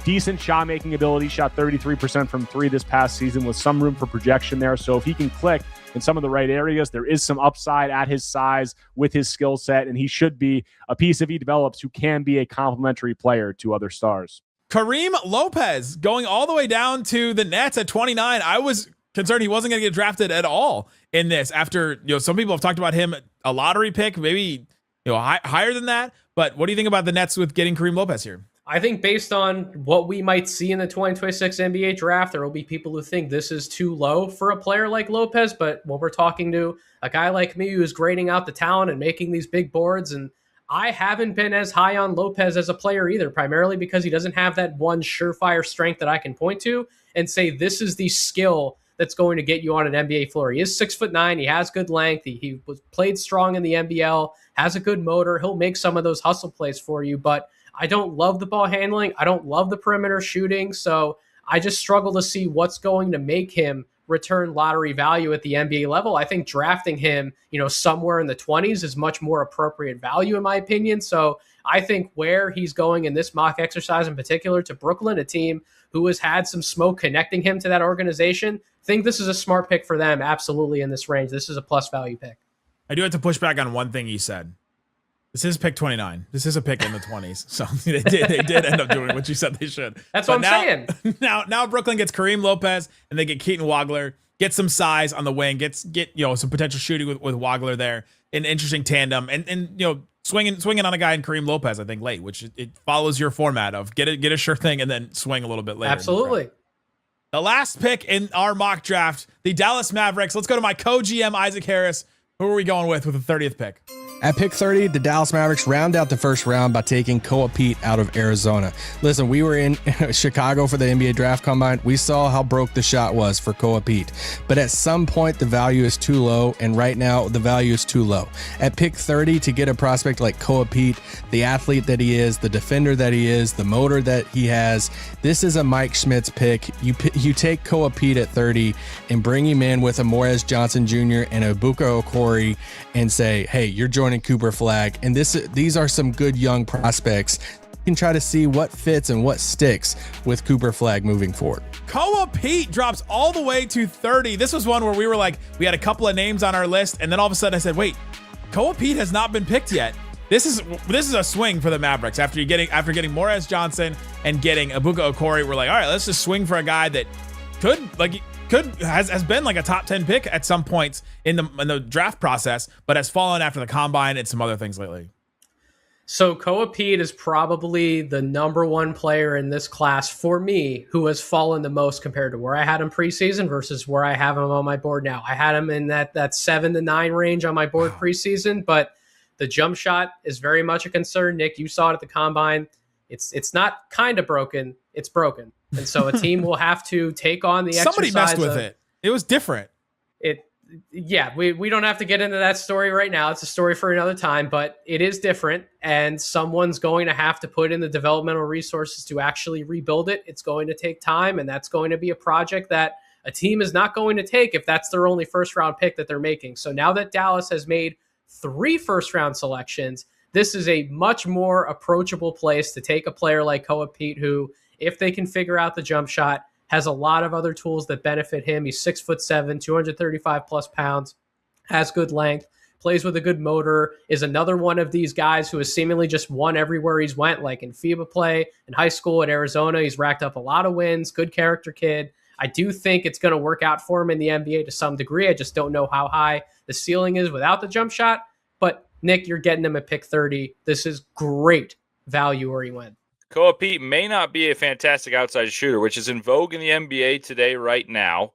decent shot making ability, shot 33% from three this past season with some room for projection there. So if he can click in some of the right areas, there is some upside at his size with his skill set, and he should be a piece if he develops who can be a complementary player to other stars. Kareem Lopez going all the way down to the Nets at 29. I was concerned he wasn't going to get drafted at all in this after, some people have talked about him a lottery pick, maybe, higher than that. But what do you think about the Nets with getting Kareem Lopez here? I think based on what we might see in the 2026 NBA draft, there will be people who think this is too low for a player like Lopez. But when we're talking to a guy like me who's grading out the talent and making these big boards, and I haven't been as high on Lopez as a player either, primarily because he doesn't have that one surefire strength that I can point to and say this is the skill that's going to get you on an NBA floor. He is 6'9". He has good length. He was played strong in the NBL, has a good motor. He'll make some of those hustle plays for you, but I don't love the ball handling. I don't love the perimeter shooting. So I just struggle to see what's going to make him return lottery value at the NBA level. I think drafting him, somewhere in the 20s is much more appropriate value in my opinion. So I think where he's going in this mock exercise in particular to Brooklyn, a team who has had some smoke connecting him to that organization, I think this is a smart pick for them. Absolutely in this range. This is a plus value pick. I do have to push back on one thing you said. This is pick 29. This is a pick in the 20s. So they did end up doing what you said they should. That's what I'm saying. Now Brooklyn gets Kareem Lopez and they get Keaton Wagler, get some size on the wing, get some potential shooting with Wagler there. An interesting tandem and swinging on a guy in Kareem Lopez, I think late, which it follows your format of get a sure thing and then swing a little bit later. Absolutely. The last pick in our mock draft, the Dallas Mavericks. Let's go to my co-GM Isaac Harris. Who are we going with the 30th pick? At pick 30, the Dallas Mavericks round out the first round by taking Koa Pete out of Arizona. Listen, we were in Chicago for the NBA Draft Combine. We saw how broke the shot was for Koa Pete. But at some point, the value is too low, and right now, the value is too low. At pick 30, to get a prospect like Koa Pete, the athlete that he is, the defender that he is, the motor that he has, this is a Mike Schmitz pick. You take Koa Pete at 30 and bring him in with a Morez Johnson Jr. and a Buka Okori and say, hey, you're joining Cooper Flag, and these are some good young prospects. You can try to see what fits and what sticks with Cooper Flag moving forward. Koa Pete drops all the way to 30. This was one where we were like, we had a couple of names on our list, and then all of a sudden I said, wait, Koa Pete has not been picked yet. This is a swing for the Mavericks after getting Morez Johnson and getting Ibuka Okori. We're like, all right, let's just swing for a guy that has been like a top 10 pick at some points in the draft process, but has fallen after the combine and some other things lately. So Koa Pete is probably the number one player in this class for me who has fallen the most compared to where I had him preseason versus where I have him on my board now. I had him in that 7 to 9 range on my board preseason, but the jump shot is very much a concern. Nick, you saw it at the combine. It's not kind of broken, it's broken. And so a team will have to take on the Somebody exercise. Messed with it. It was different. We don't have to get into that story right now. It's a story for another time, but it is different. And someone's going to have to put in the developmental resources to actually rebuild it. It's going to take time, and that's going to be a project that a team is not going to take if that's their only first round pick that they're making. So now that Dallas has made 3 first round selections, this is a much more approachable place to take a player like Koa Pete, who, if they can figure out the jump shot, has a lot of other tools that benefit him. He's 6'7", 235 plus pounds, has good length, plays with a good motor, is another one of these guys who has seemingly just won everywhere he's went, like in FIBA play, in high school at Arizona. He's racked up a lot of wins, good character kid. I do think it's going to work out for him in the NBA to some degree. I just don't know how high the ceiling is without the jump shot. But Nick, you're getting him at pick 30. This is great value where he went. Koa Pete may not be a fantastic outside shooter, which is in vogue in the NBA today right now,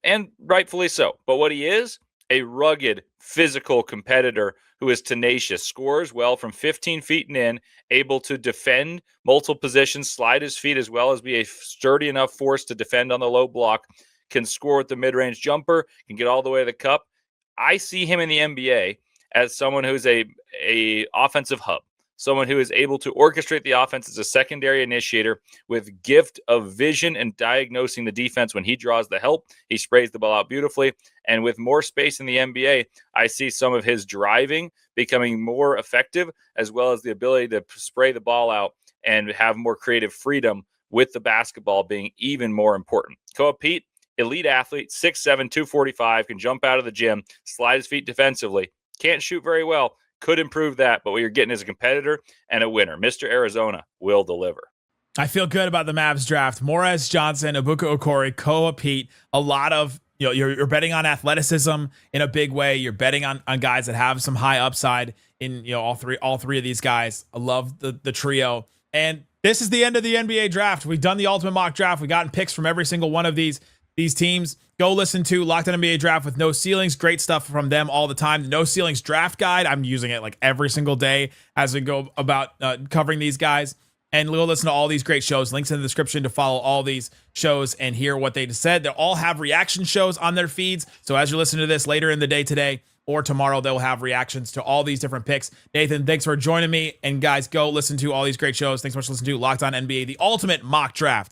and rightfully so. But what he is, a rugged, physical competitor who is tenacious, scores well from 15 feet and in, able to defend multiple positions, slide his feet as well as be a sturdy enough force to defend on the low block, can score with the mid-range jumper, can get all the way to the cup. I see him in the NBA as someone who's a offensive hub, someone who is able to orchestrate the offense as a secondary initiator with gift of vision and diagnosing the defense when he draws the help. He sprays the ball out beautifully. And with more space in the NBA, I see some of his driving becoming more effective, as well as the ability to spray the ball out and have more creative freedom with the basketball being even more important. Koa Pete, elite athlete, 6'7", 245, can jump out of the gym, slide his feet defensively, can't shoot very well, could improve that, but what you're getting is a competitor and a winner. Mr. Arizona will deliver. I feel good about the Mavs draft. Morez Johnson, Ibuka Okori, Koa Pete, a lot of, you're betting on athleticism in a big way. You're betting on guys that have some high upside in, all three of these guys. I love the trio. And this is the end of the NBA draft. We've done the ultimate mock draft. We've gotten picks from every single one of these teams. Go listen to Locked On NBA Draft with No Ceilings. Great stuff from them all the time. The No Ceilings draft guide, I'm using it like every single day as we go about covering these guys. And go listen to all these great shows. Links in the description to follow all these shows and hear what they said. They'll all have reaction shows on their feeds. So as you're listening to this later in the day today or tomorrow, they'll have reactions to all these different picks. Nathan, thanks for joining me. And guys, go listen to all these great shows. Thanks so much for listening to Locked On NBA, the ultimate mock draft.